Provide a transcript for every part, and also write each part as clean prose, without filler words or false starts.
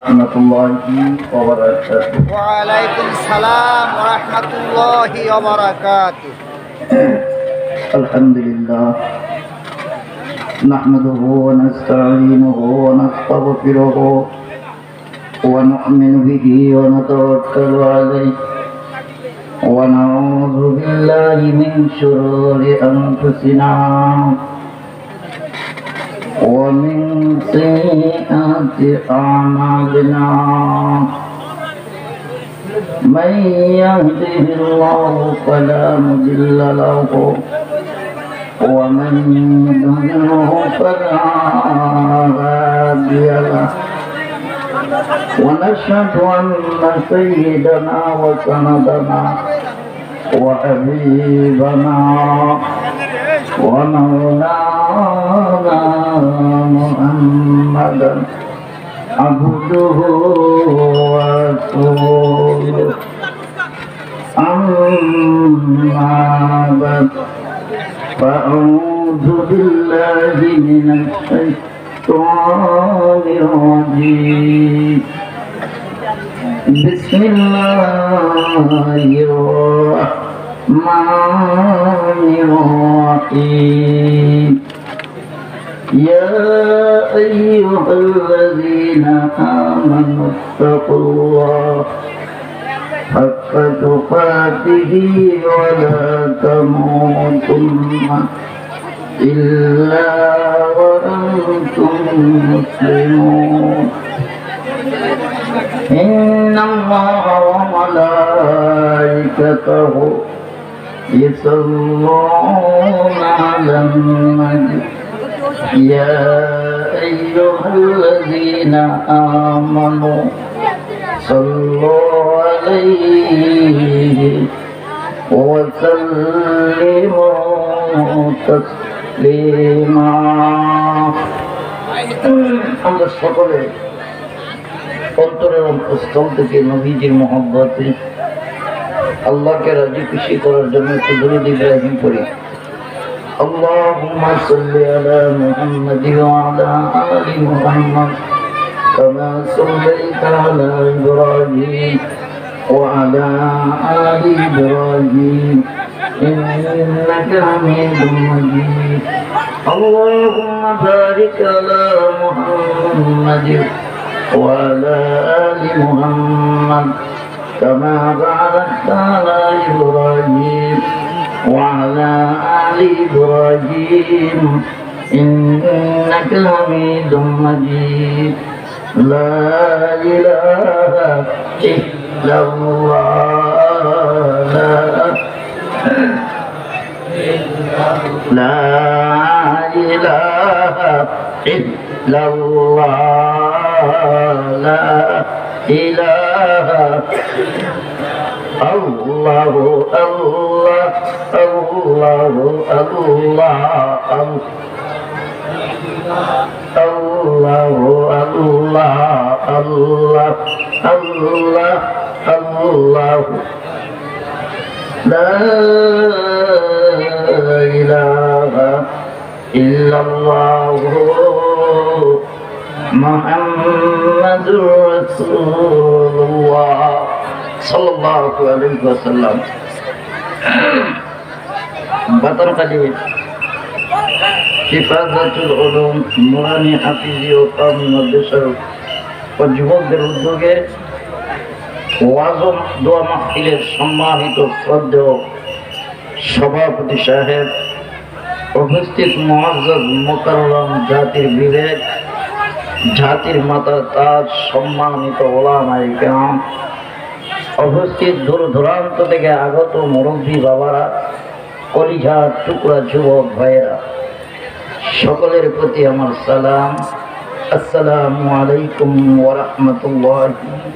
Warahmatullahi wabarakatuh. Waalaikumsalam warahmatullahi wabarakatuh. Alhamdulillah. Nahmaduhu wa nasta'inuhu wa nastaghfiruhu wa nu'minu bihi wa natawakkalu alayhi wa na'udzu billahi min shururi anfusina ومن سيئات أعمالنا من يهده الله فلا مضل له ومن يضلله فلا هادي له ونشهد أن سيدنا وسندنا وحبيبنا ومولانا محمدا عبده ورسوله أما بعد فأعوذ بالله من الشيطان الرجيم بسم الله الرحمن الرحيم يا أيها الذين آمنوا اتقوا الله حق تقاته ولا تموتن إلا وأنتم مسلمون إن الله وملائكته يصلون على النبي يا أيها الذين آمنوا صلوا عليه وسلموا تسليما আমরা সকলে অন্তরের অন্তঃস্থল থেকে নবীজির মহব্বতে আল্লাহকে রাজি খুশি করার জন্য একটু দরুদ ইব্রাহিম পড়ি। اللهم صل على محمد وعلى آل محمد كما صليت على إبراهيم وعلى آل إبراهيم إنك حميد مجيد اللهم بارك على محمد وعلى آل محمد كما باركت على إبراهيم وعلى آل إبراهيم إنك حميد مجيد لا إله إلا الله لا إله إلا الله لا إله الله الله الله الله الله الله الله الله لا إله إلا الله محمد رسول الله صلى الله عليه وسلم বাতর কালী হিফাজতুল উলুম নুরানি হাফিজি ও কওমি মাদ্রাসার ও যুবকদের উদ্যোগে ওয়াজ ও দোয়া মাহফিলের সম্মানিত শ্রদ্ধেয় সভাপতি সাহেব, উপস্থিত মুআজ্জাজ মুকাররম জাতির বিবেক, জাতির মাতা তাজ সম্মানিত ওলামায়ে কেরাম, উপস্থিত দূর দূরান্ত থেকে আগত মুরব্বী বাবারা, কলিজার টুকরা যুবক ভাইয়েরা, সকলের প্রতি আমার সালাম। আসসালামু আলাইকুম ওয়া রাহমাতুল্লাহি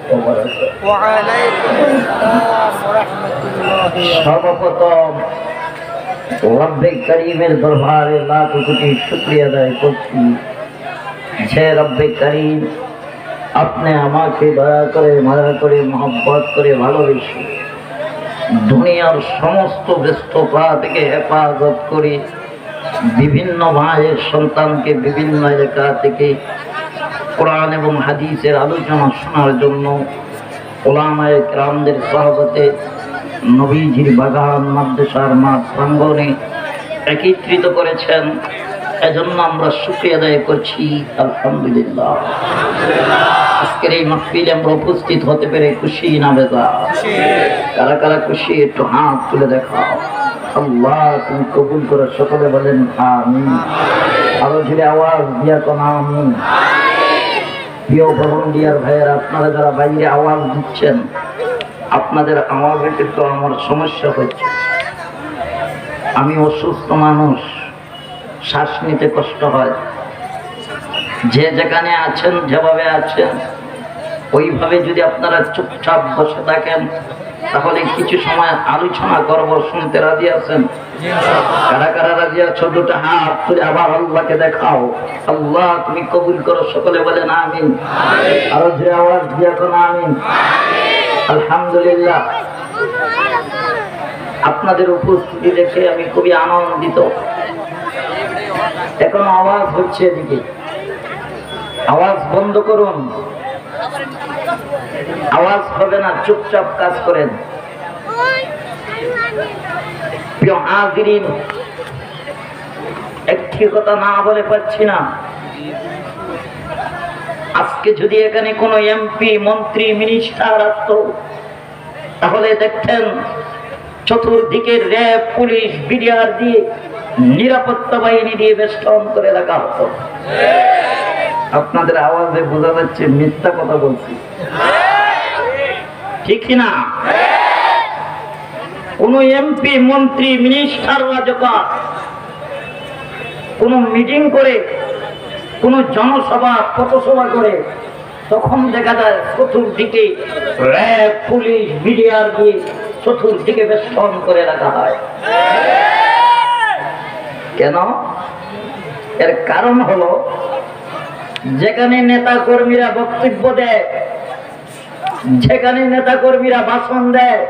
ওয়া বারাকাতুহু। ওয়া আলাইকুমুসসালাম ওয়া রাহমাতুল্লাহি। সর্বপ্রথম রব্বে কারীমের দরবারে লাখ কোটি শুকরিয়া আদায় করছি যে রব্বে কারীম আপনি আমাকে দয়া করে মায়া করে মহব্বত করে ভালোবেসে দুনিয়ার সমস্ত ব্যস্ততা থেকে হেফাজত করে বিভিন্ন ভাইয়ের সন্তানকে বিভিন্ন এলাকা থেকে কোরআন এবং হাদিসের আলোচনা শোনার জন্য উলামায়ে কেরামদের সহবতে নবীজির বাগান মাদ্রাসার মাঠ প্রাঙ্গণে একত্রিত করেছেন। এজন্য আমরা শুকরিয়া আদায় করছি, আলহামদুলিল্লাহ। আজকের এই মাহফিলে আমরা উপস্থিত হতে পেরে খুশি না বেজার? কারা কারা খুশি একটু হাত তুলে দেখাও। আল্লাহ তুমি কবুল করে সকলে বলেন আমিন। আরো জোরে আওয়াজ দিয়া কোন আমিন। প্রিয় ভলান্টিয়ার ভাইয়েরা, আপনারা যারা বাইরে আওয়াজ দিচ্ছেন, আপনাদের আওয়াজে কিন্তু আমার সমস্যা হচ্ছে। আমি অসুস্থ মানুষ, শ্বাস নিতে কষ্ট হয়। যে যেখানে আছেন, যেভাবে আছেন, ওইভাবে যদি আপনারা চুপচাপ বসে থাকেন, তাহলে কিছু সময় আলোচনা করব। শুনতে রাজি আছেন? কারা কারা রাজি আছো? দুটো হাত তুলে আবার আল্লাহকে দেখাও। আল্লাহ তুমি কবুল করো, সকলে বলেন আমিন। আরো যে আওয়াজ দিয়ে কোন আমিন। আলহামদুলিল্লাহ। আপনাদের উপস্থিতি দেখে আমি খুবই আনন্দিত। এখন আওয়াজ হচ্ছে এদিকে, আওয়াজ বন্ধ করুন। আওয়াজ হবে না, চুপচাপ কাজ করেন। প্রিয় হাজিরিন, একটি কথা না বলে পাচ্ছি না। আজকে যদি এখানে কোনো এমপি, মন্ত্রী, মিনিস্টার আসতো, তাহলে দেখতেন চতুর্দিকে র্যাব, পুলিশ, বিডিআর দিয়ে, নিরাপত্তা বাহিনী দিয়ে বেষ্টন করে রাখা হতো। আপনাদের আওয়াজে বোঝা যাচ্ছে মিথ্যা কথা বলছি, ঠিক না? কোন এমপি, মন্ত্রী, মিনিস্টাররা যখন কোন মিটিং করে, কোন জনসভা, পথসভা করে, তখন দেখা যায় চতুর্দিকে র্যাব, পুলিশ, বিডিআর দিয়ে চতুর্দিকে বেষ্টন করে রাখা হয়। কেন? এর কারণ হলো, যেখানে নেতা কর্মীরা বক্তব্য দেয়, যেখানে নেতা কর্মীরা ভাষণ দেয়,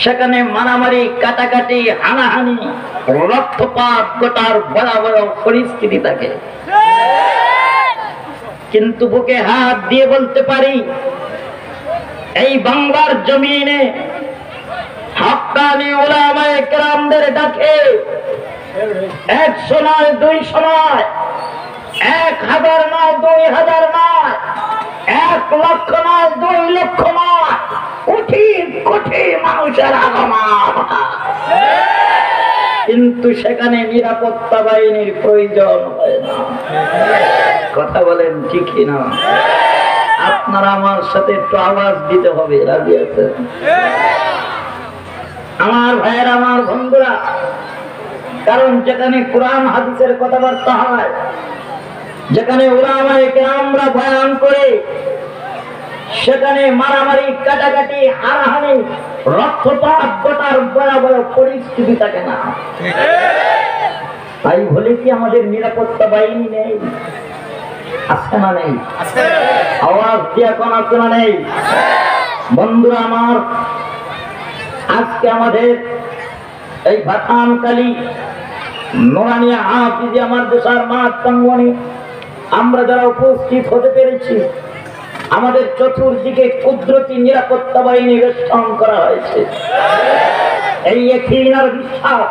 সেখানে মারামারি, কাটাকাটি, হানাহানি, রক্তপাত ঘটার ভয়াবহ পরিস্থিতি থাকে। কিন্তু বুকে হাত দিয়ে বলতে পারি, এই বাংলার জমিনে হাক্কানি উলামায়ে কেরামদের ডাকে 100 নয়, 200 নয়, 1000 নয়, 2000 নয়, 1 লক্ষ নয়, 2 লক্ষ নয়, কোটি কোটি মানুষের আগমন, কিন্তু সেখানে নিরাপত্তা বাহিনীর প্রয়োজন হয় না। কথা বলেন ঠিক না? আপনারা আমার সাথে একটু আওয়াজ দিতে হবে, রাজি আছেন? আমার ভাইয়েরা, আমার বন্ধুরা, কারণ যেখানে কোরআন হাদিসের কথাবার্তা হয়, যেখানে উলামায়ে কেরামরা বয়ান করে, সেখানে মারামারি, কাটাকাটি, হানাহানি, রক্তপাত ঘটার ভয়াবহ পরিস্থিতি থাকে না। তাই বলে কি আমাদের নিরাপত্তা বাহিনী নেই? আছে না নেই? আওয়াজ দিয়ে কোন আছে না নেই? বন্ধুরা আমার, আজকে আমাদের এই ভাতানকালী নোরানিয়া হাফিজিয়া মাদ্রাসার মাঠ প্রাঙ্গণে আমরা যারা উপস্থিত হতে পেরেছি, আমাদের চতুর্দিকে কুদরতি নিরাপত্তা বাহিনী বেষ্টন করা হয়েছে। এই ইয়াকিন আর বিশ্বাস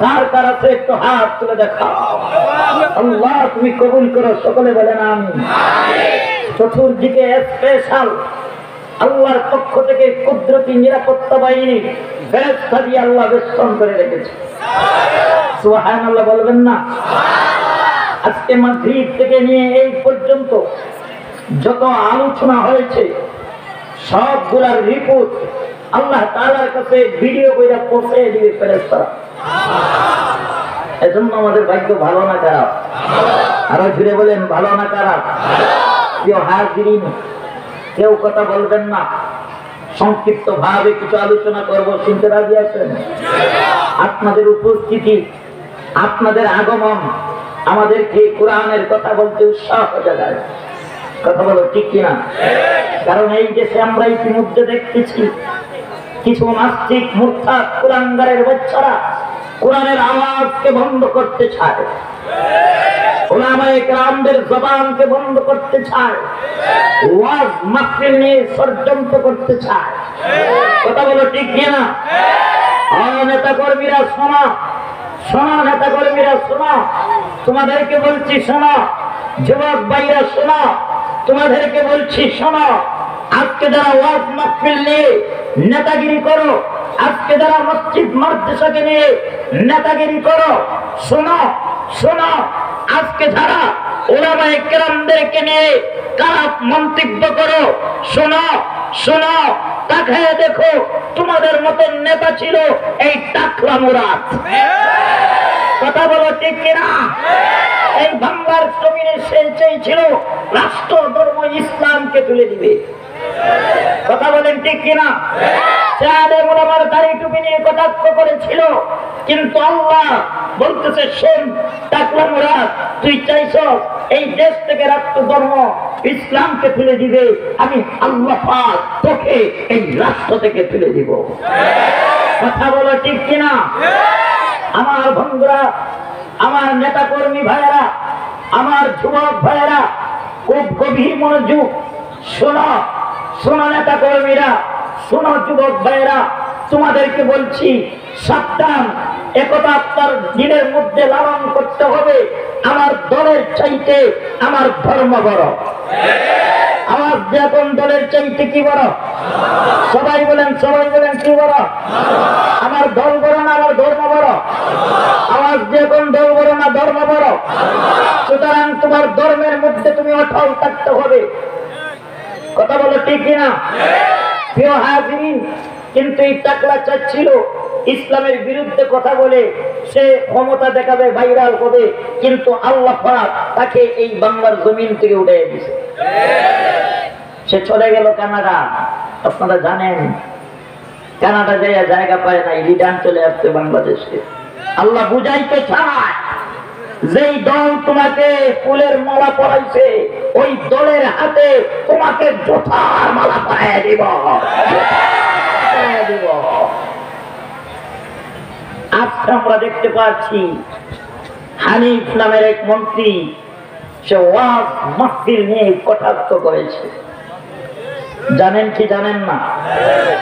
কার কার আছে একটু হাত তুলে দেখাও। আল্লাহ তুমি কবুল করো, সকলে বলেন আমিন। চতুর্দিকে স্পেশাল আল্লাহর পক্ষ থেকে কুদরতি নিরাপত্তা বাহিনী ফেরেশতা দিয়ে আল্লাহ বেষ্টন করে রেখেছে। সুবহানাল্লাহ বলবেন না? আজকে মাগরিব থেকে নিয়ে এই পর্যন্ত যত আলোচনা হয়েছে, সবগুলার রিপোর্ট আল্লাহ তাআলার কাছে ভিডিও করে পৌঁছে দিবে ফেরেশতারা। এজন্য আমাদের ভাগ্য ভালো না খারাপ? আরো জুড়ে বলেন, ভালো না খারাপ? কেউ হাজিরিন, কেউ কথা বলবেন না, সংক্ষিপ্ত ভাবে কিছু আলোচনা করব, শুনতে রাজি আছেন? আপনাদের উপস্থিতি, আপনাদের আগমন আমাদেরকে কোরআনের কথা বলতে উৎসাহ জাগায়। কথা বলো ঠিক কিনা? কারণ এই দেশে আমরা ইতিমধ্যে দেখতেছি কিছু নাস্তিক, মুরতাদ, কুলাঙ্গারের বাচ্চারা কোরআনের আওয়াজকে বন্ধ করতে চায়। উলামায়ে কেরামদের জবানকে বন্ধ করতে চায়, ওয়াজ মাহফিল নিয়ে ষড়যন্ত্র করতে চায়। কথা বলো ঠিক কিনা? নেতা কর্মীরা শোনো, শোনো নেতা কর্মীরা শোনো, তোমাদেরকে বলছি শোনো, যুবক ভাইরা শোনো, তোমাদেরকে বলছি শোনো। আজকে যারা ওয়াজ মাহফিল নিয়ে নেতাগিরি করো, আজকে যারা মসজিদ মাদ্রাসাকে নিয়ে নেতাগিরি করো, শোনো শোনো, আজকে যারা উলামায়ে কেরামদেরকে নিয়ে খারাপ মন্তব্য করো, শোনো শোনো, তাকায় দেখো, তোমাদের মতন নেতা ছিল এই টাকলা মুরাদ। কথা বলো ঠিক কিনা? এই বাংলার জমিনে সে চেয়েছিল রাষ্ট্র ধর্ম ইসলামকে তুলে দিবে। কথা বলেন ঠিক কিনা? আমার দাড়ি টুপি নিয়ে কটাক্ষ করেছিল, কিন্তু আল্লাহ বলতেছে শোন টাকলা মুরাদ, তুই চাইছ এই দেশ থেকে রাষ্ট্র ধর্ম ইসলামকে তুলে দিবে, আমি আল্লাহ পাক তোকে এই রাষ্ট্র থেকে তুলে দিব। কথা বলো ঠিক কিনা? আমার বন্ধুরা, আমার নেতা কর্মী ভাইয়েরা, আমার যুবক ভাইয়েরা, খুব গভীর মনোযোগ শোনো, শোনো নেতা কর্মীরা, শোনো যুবক ভাইয়েরা, তোমাদেরকে বলছি সাবধান, একথা আপনার দিনের মধ্যে লালন করতে হবে, আমার দলের চাইতে আমার ধর্ম বড়। আওয়াজ যখন দলের চাইতে কি বড়? সবাই বলেন, সবাই বলেন কি বড়? আমার দল বড় না আমার ধর্ম বড়? আওয়াজ যখন দল বড় না ধর্ম বড়? সুতরাং তোমার ধর্মের মধ্যে তুমি অটল থাকতে হবে। কথা বলো ঠিক কিনা? প্রিয় হাজিরিন, কিন্তু এই টাকলা চাচ্ছিল ইসলামের বিরুদ্ধে কথা বলে সে ক্ষমতা দেখাবে, ভাইরাল হবে, কিন্তু আল্লাহ পাক তাকে এই বাংলার জমিন থেকে উঠে দিয়েছে। সে চলে গেল কানাডা। আপনারা জানেন কানাডা যাইয়া জায়গা পায় না, রিটার্ন চলে আসছে বাংলাদেশে। আল্লাহ বুঝাইতে চায়, যেই দল তোমাকে ফুলের মালা পরাইছে ওই দলের হাতে তোমাকে জোতার মালা পরাইয়া দিব। আজকে আমরা দেখতে পাচ্ছি হানিফ নামের এক মন্ত্রী, সে ওয়াজ মাহফিল নিয়ে কটাক্ষ করেছে। জানেন কি জানেন না?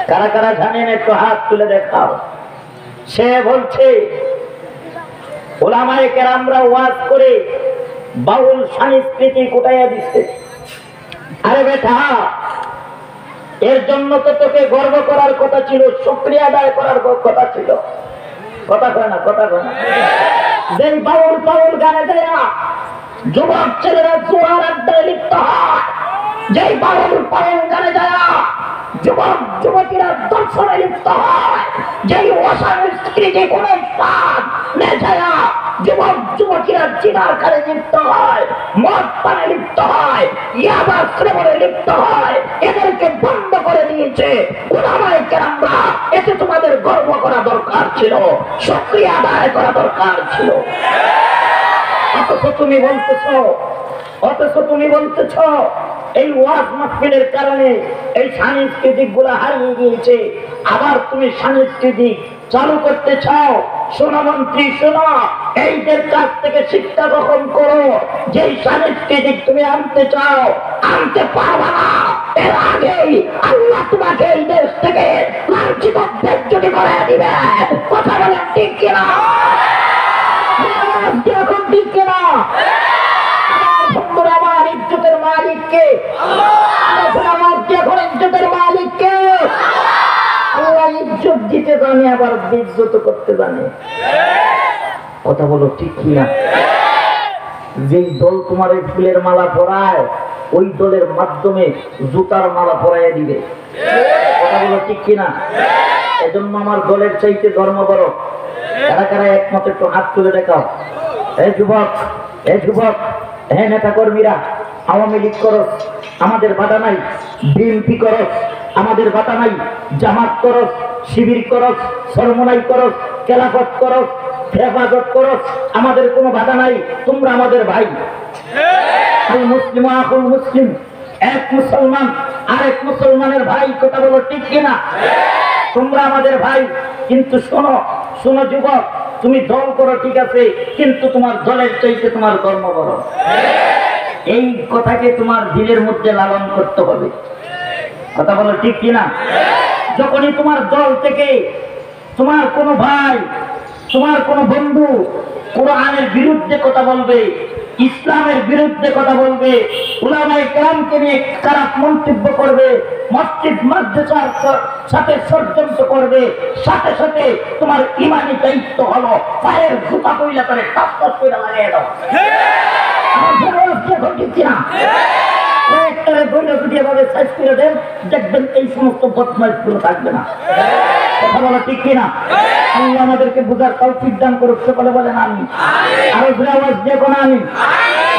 কারা কারা জানেন একটু হাত তুলে দেখাও। সে বলছে উলামায়ে কেরামরা ওয়াজ করে বাউল সংস্কৃতি কোটাইয়া দিচ্ছে। আরে বেটা, এর জন্য তো তোকে গর্ব করার কথা ছিল, শুকরিয়া আদায় করার কথা ছিল। কথা কয় না, কথা কয় না। যেই বাউল বাউল গানে দেয়া যুবক ছেলেরা জোয়ার আড্ডায় লিপ্ত হয়, যেই বাউল বাউল গানে দেয়া যুবক যুবতীরা দর্শনে লিপ্ত হয়, যেই অসাংস্কৃতিক অনুষ্ঠান নেশায়া যুবক যুবতীরা জিনার কারে লিপ্ত হয়, মদ পানে লিপ্ত হয়, ইয়াবা শ্রবণে লিপ্ত হয়, এদেরকে বন্ধ করে দিয়েছে উলামায়ে কেরামরা। এতে তোমাদের গর্ব করা দরকার ছিল, শুকরিয়া আদায় করা দরকার ছিল। অথচ তুমি বলতেছ এই ওয়াজ মাহফিলের কারণে এই সাংস্কৃতিক গুলা হারিয়ে গিয়েছে, আবার তুমি সাংস্কৃতিক চালু করতে চাও। শোনো মন্ত্রী, শোনো, এইদের কাছ থেকে শিক্ষা গ্রহণ করো। যেই সাংস্কৃতিক তুমি আনতে চাও আনতে পারবা না, এর আগেই আল্লাহ তোমাকে এই দেশ থেকে লাঞ্ছিত বেজ্জতি করে দিবে। কথা বলেন ঠিক কিনা? এখন ঠিক কিনা? আমার ইজ্জতের মালিককে, আমার ইজ্জতের মালিককে আল্লাহ ইজ্জত দিতে জানে, আবার বিজ্জত করতে জানে। কথা বলো ঠিক কিনা? যেই দল তোমার এই ফুলের মালা পরায় ওই দলের মাধ্যমে জুতার মালা পরাইয়া দিবে। কথা বলো ঠিক কিনা? এজন্য আমার দলের চাইতে ধর্ম বড়। কারা কারা একমত একটু হাত তুলে দেখাও। এই যুবক, এই যুবক, হ্যাঁ নেতা কর্মীরা, আওয়ামী লীগ করো, আমাদের বাধা নাই। বিএনপি করো, আমাদের বাধা নাই। জামাত করো, শিবির করো, সরমনাই করো, খেলাফত করো, হেফাজত করো, আমাদের কোনো বাধা নাই। তোমরা আমাদের ভাই। আল মুসলিম আখুল মুসলিম, এক মুসলমান আরেক মুসলমানের ভাই। কথা বলো ঠিক কিনা? তোমরা আমাদের ভাই, কিন্তু শোনো শোনো যুবক, তুমি দল করো ঠিক আছে, কিন্তু তোমার দলের চাইতে তোমার ধর্ম বড়। এই কথাকে তোমার দিলের মধ্যে লালন করতে হবে। কথা বলো ঠিক কিনা? যখনই তোমার দল থেকে তোমার কোনো ভাই, তোমার কোনো বন্ধু কোরআনের বিরুদ্ধে কথা বলবে, ইসলামের বিরুদ্ধে কথা বলবে, উলামায়ে কেরামকে নিয়ে খারাপ মন্তব্য করবে, মসজিদ মাদ্রাসার সাথে ষড়যন্ত্র করবে, সাথে সাথে তোমার ইমানি দায়িত্ব হলো পায়ের জুতা কইলা করে টাস টাস করে লাগিয়ে দাও। দেখবেন এই সমস্ত বদমাইশগুলো থাকবে না। কথা বলা ঠিক কিনা? আল্লাহ আমাদেরকে বুঝার তৌফিক দান করুক। সকলে বলেন আমিন। আরো জোরে আওয়াজ দিয়ে কোন আমিন।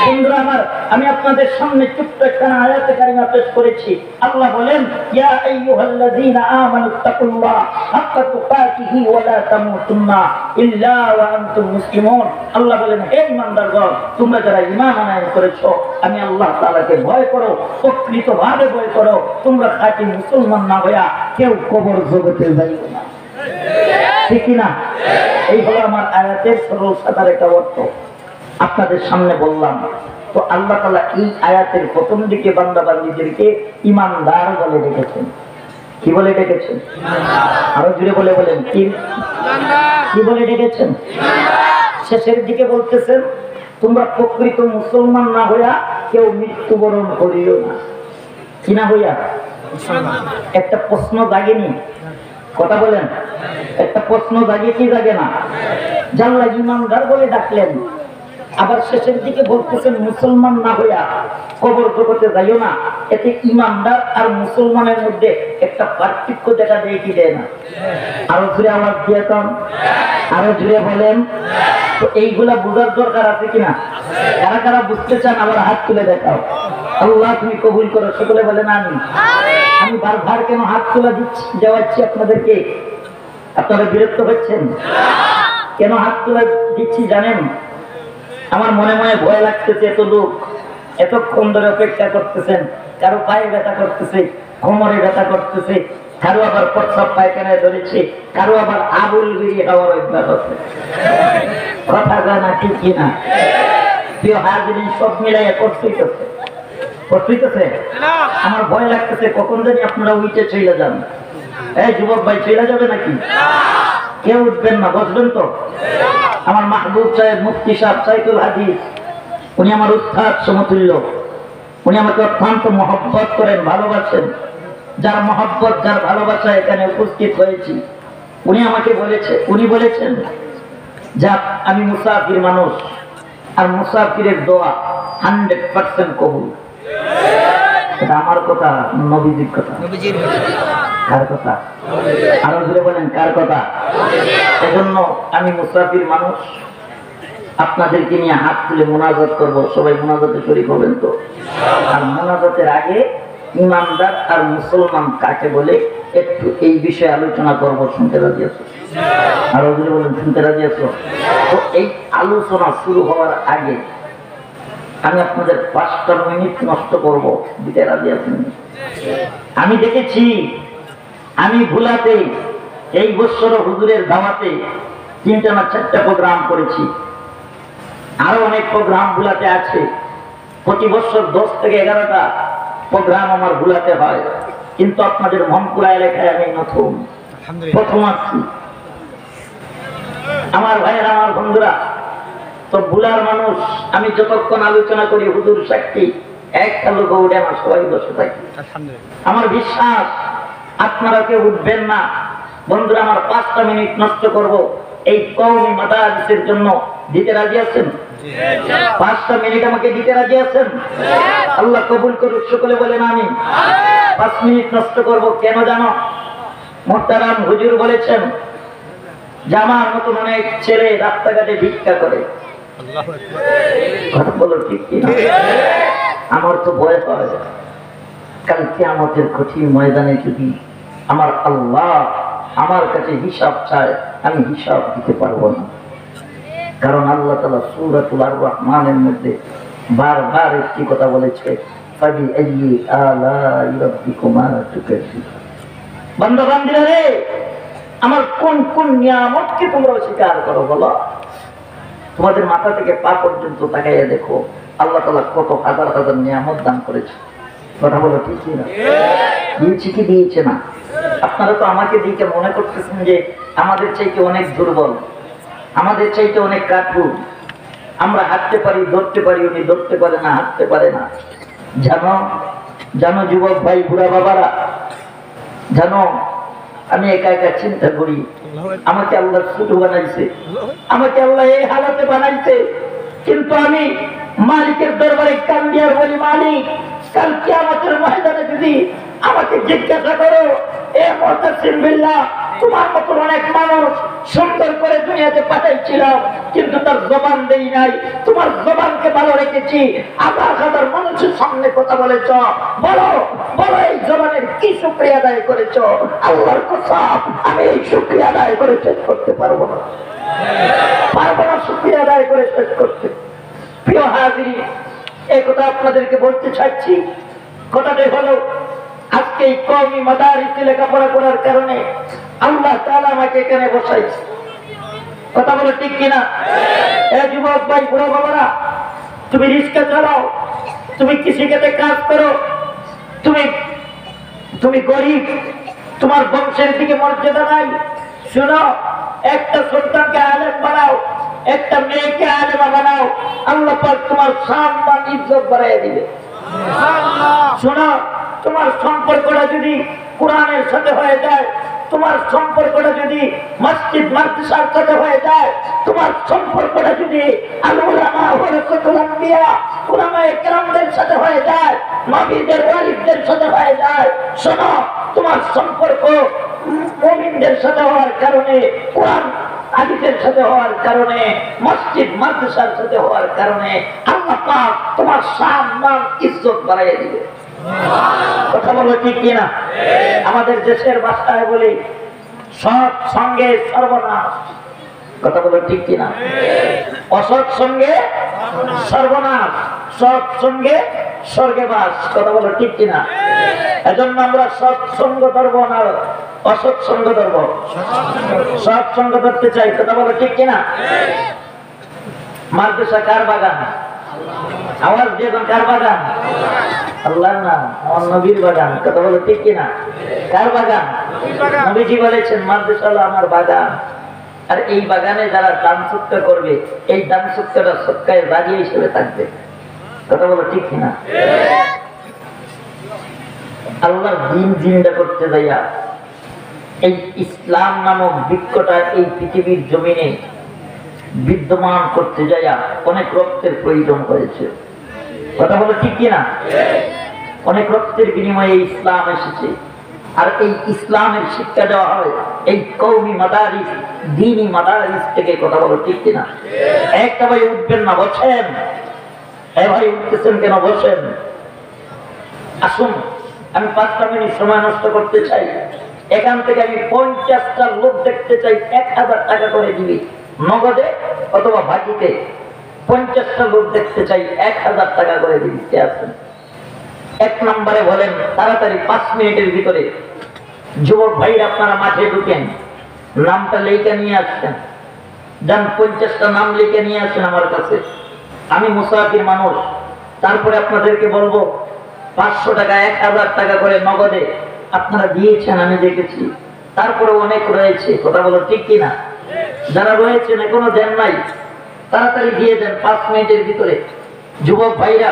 বন্ধুরা আমার, আমি আপনাদের সামনে ছোট্ট একটা আয়াতে কারিমা পেশ করেছি। আল্লাহ বলেন, ইয়া আইয়ুহাল্লাযীনা আমানুত্তাকুল্লাহ হাক্কা তুকাতিহি ওয়া লা তামুতুন্না ইল্লা ওয়া আনতুম মুসলিমুন। আল্লাহ বলেন, হে ঈমানদারগণ, তোমরা যারা ঈমান আনয়ন করেছো, আমি আল্লাহ তাআলাকে ভয় করো, প্রকৃতভাবে ভয় করো। তোমরা খাঁটি মুসলমান না হইয়া কেউ কবর জগতে যাইও না। ঠিক কিনা? এই হলো আমার আয়াতের সরল সাদার একটা অর্থ, আপনাদের সামনে বললাম। তো আল্লাহ তাআলা এই আয়াতের প্রথম দিকে বান্দা বান্দীদেরকে ঈমানদার বলে ডেকেছেন। কি বলে ডেকেছেন? আরো জুড়ে বলে বলেন, কি বলে ডেকেছেন? শেষের দিকে বলতেছেন, তোমরা প্রকৃত মুসলমান না হইয়া কেউ মৃত্যুবরণ করিও না। কি না হইয়া? একটা প্রশ্ন জাগেনি? কথা বলেন, একটা প্রশ্ন জাগে কি জাগে না? জানলা ঈমানদার বলে ডাকলেন, আবার শেষের দিকে বলতেছেন মুসলমান না হইয়া কবর জগতে যাইও না। এতে ঈমানদার আর মুসলমানের মধ্যে একটা পার্থক্য দেখা দেয় কি দেয় না? আরো জুড়ে আওয়াজ দিয়ে কম, আরো জুড়ে বলেন। তো এইগুলা বোঝার দরকার আছে কিনা? কারা কারা বুঝতে চান আবার হাত তুলে দেখাও। আল্লাহ তুমি কবুল করো। সকলে বলেন আমিন। আমি বারবার কেন হাত তুলে দেওয়াচ্ছি আপনাদেরকে? আপনারা বিরক্ত হচ্ছেন? কেন হাত তুলে দিচ্ছি জানেন? আমার মনে মনে ভয় লাগতেছে, এত লোক এতক্ষণ ধরে অপেক্ষা করতেছেন, কারো পায়ে ব্যথা করতেছে, কোমরে ব্যথা করতেছে, কারো আবার প্রস্রাব পায়খানায় ধরেছে, কারো আবার আবুল বেরিয়ে খাওয়ার অভ্যাস আছে। কথা জানা ঠিক কিনা? প্রিয় হাজিরিন, সব মিলাইয়া করতেছে। আমার ভয় লাগতেছে কখন জানি আপনারা উইটে চলে যান। এই যুবক ভাই, চলে যাবে নাকি? কেউ উঠবেন না, বসবেন তো? আমার মাহবুব সাহেব, মুফতি সাহেব, সাইকুল হাদিস, উনি আমার উস্তাদ সমতুল্য। উনি আমাকে অত্যন্ত মহব্বত করেন, ভালোবাসেন। যার মহব্বত, যার ভালোবাসা এখানে উপস্থিত হয়েছি। উনি বলেছেন যা আমি মুসাফির মানুষ, আর মুসাফিরের দোয়া 100% কবুল। এটা আমার কথা, নবীজির কথা। কার কথা? আরো জোরে বলেন, কার কথা? এজন্য আমি মুসাফির মানুষ, আপনাদেরকে নিয়ে হাত তুলে মোনাজাত করব। সবাই মোনাজাতে শরীক হবেন তো? আর মোনাজাতের আগে ঈমানদার আর মুসলমান কাকে বলে একটু এই বিষয়ে আলোচনা করব। শুনতে রাজি আছো? আরো জোরে বলেন, শুনতে রাজি আছো? তো এই আলোচনা শুরু হওয়ার আগে আমি আপনাদের 5টা মিনিট নষ্ট করব। দিতে রাজি আছেন? আমি দেখেছি, আমি ভুলাতে এই বছর হুজুরের দাওয়াতে 3টা না 4টা প্রোগ্রাম করেছি। আরো অনেক প্রোগ্রাম ভুলাতে আছে। প্রতি বছর 10 থেকে 11টা প্রোগ্রাম আমার ভুলাতে হয়, কিন্তু আপনাদের মনপুরা এলাকায় আমি নতুন, প্রথম আসছি। আমার ভাইয়েরা, আমার বন্ধুরা, তো ভুলার মানুষ, আমি যতক্ষণ আলোচনা করি হুজুর সাক্ষী, একটা লোক উঠে না, সবাই বসে থাকি। আমার বিশ্বাস আপনারা কেউ উঠবেন না। বন্ধুরা আমার, 5টা মিনিট নষ্ট করব এই কওমি মাদারিসের জন্য। দিতে রাজি আছেন? 5টা মিনিট আমাকে দিতে রাজি আছেন? আল্লাহ কবুল করুক। সকলে বলেন আমিন। 5 মিনিট নষ্ট করব কেন জানো? মুহতারাম হুজুর বলেছেন যে আমার মতন অনেক ছেলে রাস্তাঘাটে ভিক্ষা করে। কথা বলো ঠিক কিনা? আমার তো ভয় হয়, কাল কিয়ামতের কঠিন ময়দানে যদি আমার আল্লাহ আমার কাছে হিসাব চায়, আমি হিসাব দিতে পারবো না। কারণ আল্লাহ তাআলা সূরাতুল আর-রহমানের মধ্যে বারবার একটি কথা বলেছে, ফাবি আইয়ি আলাই রাব্বিকুমা তুকাজ্জিবান। বান্দা বান্দীরা রে, আমার কোন কোন নিয়ামতকে তোমরা অস্বীকার করো বলো? তোমাদের মাথা থেকে পা পর্যন্ত তাকাইয়া দেখো, আল্লাহ তাআলা কত হাজার হাজার নিয়ামত দান করেছে। কথা বলো ঠিক না? দিয়েছি কি দিয়েছে না? আপনারা তো আমাকে দিকে মনে করতেছেন যে আমাদের চাইতে অনেক দুর্বল, আমাদের চাইতে অনেক কাঠুর, আমরা হাঁটতে পারি ধরতে পারি, উনি ধরতে পারে না, হাঁটতে পারে না। জানো জানো যুবক ভাই, বুড়া বাবারা, জানো আমি একা একা চিন্তা করি, আমাকে আল্লাহ ছোট বানাইছে, আমাকে আল্লাহ এই হালাতে বানাইছে, কিন্তু আমি মালিকের দরবারে কান্দিয়ার বলি, মালিক কাল কিয়ামতের ময়দানে যদি আমাকে জিজ্ঞাসা করো, এ মুতাসিম বিল্লাহ, তোমার মতো অনেক মানুষ সুন্দর করে দুনিয়াতে পাঠাইছিলাম, কিন্তু তার জবান দেই নাই, তোমার জবানকে ভালো রেখেছি, হাজার হাজার মানুষের সামনে কথা বলেছ, বলো বলো এই জবানের কি শুকরিয়া আদায় করেছ? আল্লাহর কসম, আমি এই শুকরিয়া আদায় করে শেষ করতে পারবো না, পারবো না শুকরিয়া আদায় করে শেষ করতে। প্রিয় হাজির, এই কথা আপনাদেরকে বলতে চাচ্ছি। কথাটাই হলো, আজকে এই কওমি মাদারিসে লেখাপড়া করার কারণে আল্লাহ তাআলা আমাকে এখানে বসাইছে। কথা বলো ঠিক কিনা? এ যুবক ভাই, বুড়া বাবারা, তুমি রিক্সা চালাও, তুমি কৃষিখাতে কাজ করো, তুমি গরিব, তোমার বংশের দিকে মর্যাদা নাই, শুনো, একটা সন্তানকে আলেম বানাও, একটা মেয়েকে আলেমা বানাও, আল্লাহ পাক তোমার সম্মান ইজ্জত বাড়াইয়া দিবে। শোনো, তোমার সম্পর্কটা যদি কোরআনের সাথে হয়ে যায়, তোমার সম্পর্কটা যদি মসজিদ মাদ্রাসার সাথে হয়ে যায়, তোমার সম্পর্কটা যদি আল উলামা ওয়ারাসাতুল আম্বিয়া উলামায়ে কেরামদের সাথে হয়ে যায়, নবীদের ওয়ারিসদের সাথে হয়ে যায়, শোনো, তোমার সম্পর্ক মুমিনদের সাথে হওয়ার কারণে, কোরআন হাদিসের সাথে হওয়ার কারণে, মসজিদ মাদ্রাসার সাথে হওয়ার কারণে আল্লাহ পাক তোমার সম্মান ইজ্জত বাড়াইয়া দিবে। কথা বলো ঠিক কিনা? আমাদের দেশের ভাষায় বলি, সৎ সঙ্গে সর্বনাশ। কথা বলো ঠিক কিনা? অসৎ সঙ্গে সর্বনাশ, সৎ সঙ্গে স্বর্গে বাস। কথা বলো ঠিক কিনা? এজন্য আমরা সৎ সঙ্গ ধরব না, অসৎ সঙ্গ ধরব, সৎ সঙ্গ ধরতে চাই। কথা বলো ঠিক কিনা? মাদ্রাসা কার বাগান? আওয়াজ দিয়ে কার বাগান? আল্লাহ না, আমার নবীর বাগান। কথা বলো ঠিক কিনা? কার বাগান? নবীজি বলেছেন, মাদ্রাসা হলো আমার বাগান, আর এই বাগানে যারা দান সৎকার করবে, এই দান সৎকারটা সৎকারে দাঁড়িয়ে হিসেবে থাকবে। কথা বলো ঠিক কিনা? আল্লাহর দিন জিন্দা করতে যাইয়া এই ইসলাম নামক বৃক্ষটা এই পৃথিবীর জমিনে বিদ্যমান করতে যাইয়া অনেক রক্তের প্রয়োজন হয়েছে। কথা বলো ঠিক কিনা? অনেক রক্তের বিনিময়ে ইসলাম এসেছে, আর এই ইসলামের শিক্ষা দেওয়া হয় এই কওমি মাদারিস, দ্বীনি মাদারিস থেকে। কথা বলো ঠিক কিনা? একটা ভাই উঠবেন না, বসেন। ভাই উঠতেছেন কেন? বসেন। আসুন, আমি 5টা মিনিট সময় নষ্ট করতে চাই। এখান থেকে আমি 50টা লোক দেখতে চাই, 1000 টাকা করে দিবি, নগদে অথবা বাকিতে। 50টা লোক দেখতে চাই, 1000 টাকা করে দিবি। কে আছেন? 1 নম্বরে বলেন তাড়াতাড়ি 5 মিনিটের ভিতরে। যুবক ভাই, আপনারা মাঠে ঢুকেন, নামটা লেখা নিয়ে আসছেন, যান 50টা নাম লিখে নিয়ে আসেন আমার কাছে। আমি মুসাফির মানুষ, তারপরে আপনাদেরকে বলবো 500 টাকা 1000 টাকা করে নগদে আপনারা দিয়েছেন, আমি দেখেছি। তারপরে অনেক রয়েছে। কথা বলো ঠিক কিনা? যারা রয়েছেন এখনো দেন নাই, তাড়াতাড়ি দিয়ে দেন 5 মিনিটের ভিতরে। যুবক ভাইরা,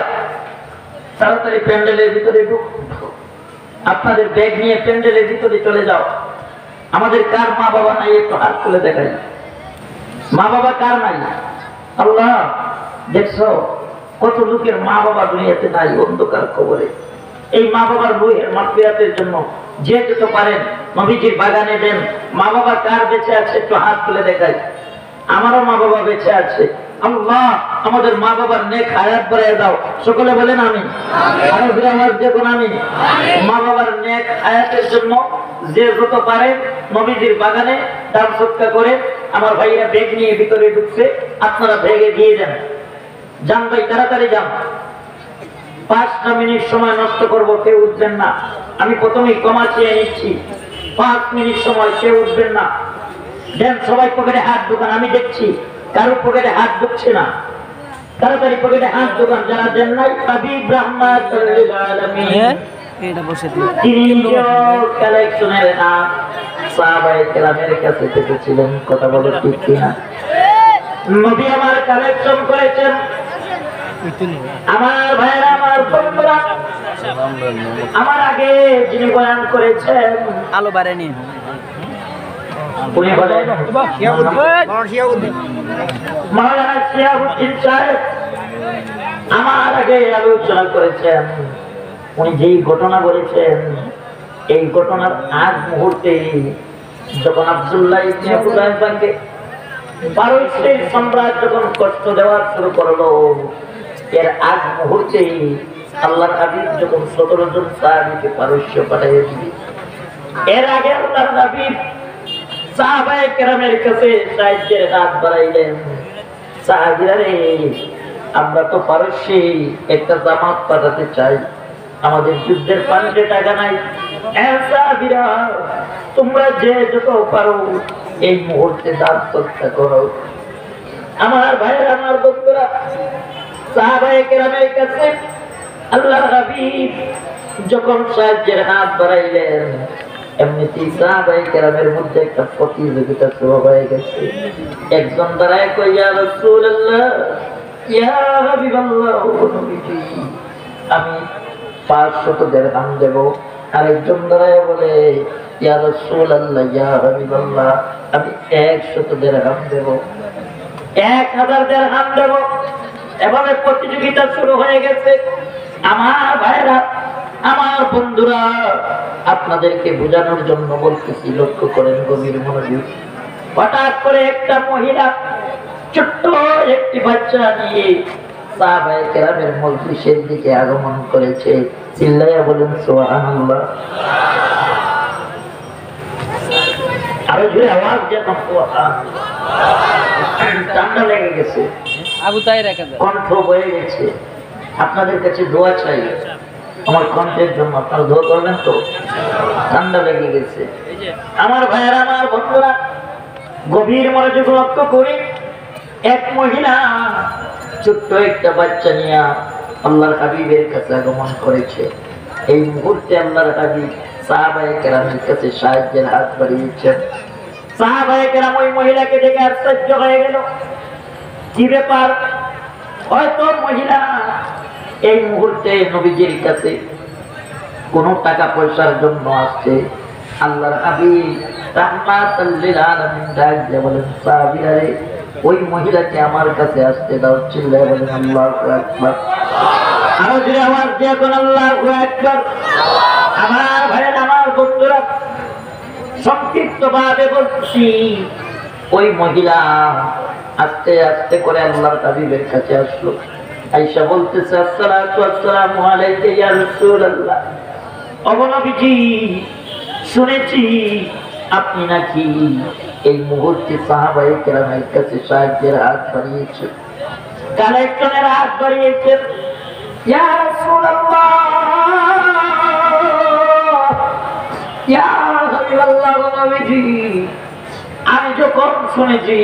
তাড়াতাড়ি প্যান্ডেলের ভিতরে ঢুকো, আপনাদের ব্যাগ নিয়ে প্যান্ডেলের ভিতরে চলে যাও। আমাদের কার মা বাবা নাই? একটু হাত তুলে দেখাই। মা বাবা কার নাই? আল্লাহ, দেখছো কত লোকের মা বাবা দুনিয়াতে নাই, অন্ধকার কবরে। এই মা বাবার রূহের মাগফিরাতের জন্য যে যত পারেন নবীজির বাগানে দেন। মা বাবা কার বেঁচে আছে? একটু হাত তুলে দেখাই। আমারও মা বাবা বেঁচে আছে। আল্লাহ, আমাদের মা বাবার নেক হায়াত বাড়াইয়া দাও। সকলে বলেন আমিন। আরো বিরামার দেখুন আমিন। মা বাবার নেক হায়াতের জন্য যে যত পারেন নবীজির বাগানে দান সৎকার করে। আমার ভাইরা ব্যাগ নিয়ে ভিতরে ঢুকছে, আপনারা ব্যাগে দিয়ে দেন। যান ভাই, তাড়াতাড়ি যান। 5টা মিনিট সময় নষ্ট করবো, কেউ উঠবেন না। আমি প্রথমেই ক্ষমা চেয়ে নিচ্ছি, 5 মিনিট সময় কেউ উঠবেন না। দেন সবাই পকেটে হাত ঢোকান, আমি দেখছি কারো পকেটে হাত ঢুকছে না। তাড়াতাড়ি পকেটে হাত ঢোকান যারা দেন নাই। হাবিব রাহমাতুল লিল আলামিন কালেকশনের নাম সাহাবায়ে কেরামের কাছে থেকেছিলেন। কথা বলে ঠিক কিনা? নবী আমার কালেকশন করেছেন। আমার ভাইরা, আমার বন্ধুরা, আমার আগে যিনি বয়ান করেছেন আলো বাড়েনি উনি হলেন মাওলানা শিহাবুদ্দিন সাহেব। আমার আগে আলোচনা করেছেন। উনি যেই ঘটনা বলেছেন, এই ঘটনার আগ মুহূর্তে যখন আব্দুল্লাহ ইবনে আবু রায়হানকে 12 শ্রেণীর সম্রাট যখন কষ্ট দেওয়া শুরু করলো, এর আগ মুহূর্তে আল্লাহর হাবিব যখন 17 জন সাহাবীকে পারস্য পাঠিয়ে দিলেন, এর আগে আল্লাহর হাবিব সাহাবায়ে কেরামের কাছে সাহায্যের হাত বাড়াইলেন। সাহাবীরা রে, আমরা তো পারস্যে একটা জামাত পাঠাতে চাই, আমাদের যুদ্ধের পানিতে টাকা নাই। সাহাবীরা, তোমরা যে যত পারো এই মুহূর্তে দান সৎকার করো। আমার ভাইয়েরা, আমার বন্ধুরা, সাহাবায়ে কেরামের কাছে আল্লাহর হাবিব যখন সাহায্যের হাত বাড়াইলেন, এমনিতেই সাহাবায়ে কেরামের মধ্যে একটা প্রতিযোগিতা শুরু হয়ে গেছে। একজন দাঁড়ায় কই, ইয়া রাসূলুল্লাহ, ইয়া হাবিবাল্লাহ, নবীজি, আমি 500 দিরহাম দেব। আরেকজন দাঁড়ায় বলে, ইয়া রাসূলুল্লাহ, ইয়া হাবিবাল্লাহ, আমি 100 দিরহাম দেব, 1000 দিরহাম দেব। এভাবে প্রতিযোগিতা শুরু হয়ে গেছে। আমার ভাইরা, আমার বন্ধুরা, আপনাদেরকে বোঝানোর জন্য বলতেছি, লক্ষ্য করেন গভীর মনোযোগ। হঠাৎ করে একটা মহিলা ছোট্ট একটি বাচ্চা নিয়ে সাহাবায়ে কেরামের মজলিসের দিকে আগমন করেছে। চিল্লাইয়া বলেন সুবহানাল্লাহ। আরো জোরে আওয়াজ যেন। ঠান্ডা লেগে গেছে, আবু তাইর কণ্ঠ বয়ে গেছে। আপনাদের কাছে দোয়া চাই আমার কণ্ঠের জন্য, আপনারা দোয়া করবেন তো। ঠান্ডা লেগে গেছে। আমার ভাইয়েরা, আমার বন্ধুরা, গভীর মনোযোগ লক্ষ্য করি। এক মহিলা ছোট্ট একটা বাচ্চা নিয়ে আল্লাহর হাবিবের কাছে আগমন করেছে। এই মুহূর্তে আল্লাহর হাবিব সাহাবায়ে কেরামের কাছে সাহায্যের হাত বাড়িয়েছেন। সাহাবায়ে কেরাম ওই মহিলাকে দেখে আশ্চর্য হয়ে গেল। কি ব্যাপার? হয়তো মহিলা এই মুহূর্তে নবীজির কাছে কোনো টাকা পয়সার জন্য আসছে। আল্লাহর হাবিব রাহমাতুল লিল আলামিন ডাক দিয়ে বলেন, সাহাবীরা রে, ওই মহিলাকে আমার কাছে আসতে দাও। চিল্লায়ে বলেন আল্লাহু আকবার। আরো জোরে আওয়াজ দিয়ে বলেন আল্লাহু আকবার। আমার ভাইয়েরা, আমার বন্ধুরা, সংক্ষিপ্ত ভাবে বলছি, ওই মহিলা আস্তে আস্তে করে আল্লাহর হাবিবের কাছে আসলো। আয়েশা বলতেছে, আসসালাতু ওয়াসসালামু আলাইকা ইয়া রাসূলুল্লাহ, ওগো নবীজি, শুনেছি আপনি নাকি এই মুহূর্তে সাহাবায়ে কেরামের কাছে সাহায্যের হাত বাড়িয়েছেন, কালেকশনের হাত বাড়িয়েছেন। ইয়া রাসূলুল্লাহ, ইয়া হাবিবাল্লাহ, নবীজি, আমি যখন শুনেছি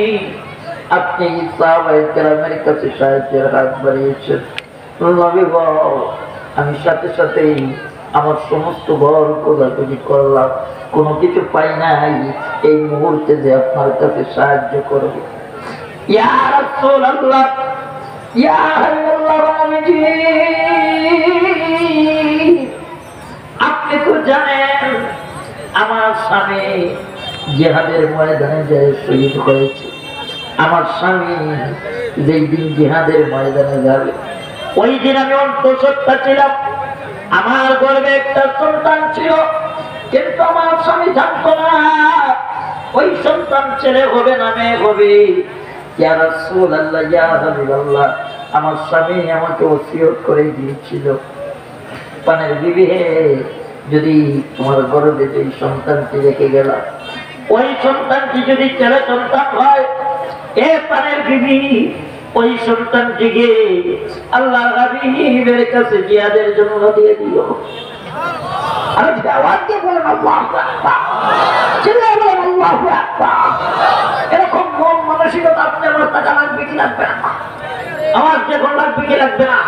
আপনি সাহাবায়ে কেরামের কাছে সাহায্যের হাত বাড়িয়েছেন, নবী গো, আমি সাথে সাথেই আমার সমস্ত ঘর খোঁজাখুঁজি করলাম, কোনো কিছু পাই নাই। এই মুহূর্তে যে আপনার কাছে সাহায্য করব। ইয়া রাসূলুল্লাহ, ইয়া হাবিবাল্লাহ, নবীজি, আপনি তো জানেন আমার স্বামী জিহাদের ময়দানে যায় শহীদ হয়েছে। আমার স্বামী যেই দিন জিহাদের ময়দানে যাবে, ওই দিন আমি অন্তঃসত্ত্বা ছিলাম। আমার গর্ভে একটা সন্তান ছিল, কিন্তু আমার স্বামী জানতো না ওই সন্তান ছেলে হবে না মেয়ে হবে। ইয়া রাসূলুল্লাহ, ইয়া হাবিবাল্লাহ, আমার স্বামী আমাকে ওসিয়ত করে দিয়েছিল, পানের বিবি হে, যদি তোমার গর্ভে যে সন্তানটি রেখে গেলাম, ওই সন্তানটি যদি ছেলে সন্তান হয়, এ পানের বিবি, ওই সন্তানটিকে আল্লাহর হাবিবের কাছে জিহাদের জন্য দিয়ে দিও। আর যদি আওয়াজ দিয়ে বলেন আল্লাহু আকবার, চিল্লায়ে বলেন আল্লাহু আকবার। এরকম মন মানসিকতা আপনি আমার টাকা লাগবে কি লাগবে না? আমার যখন লাগবে কি লাগবে না?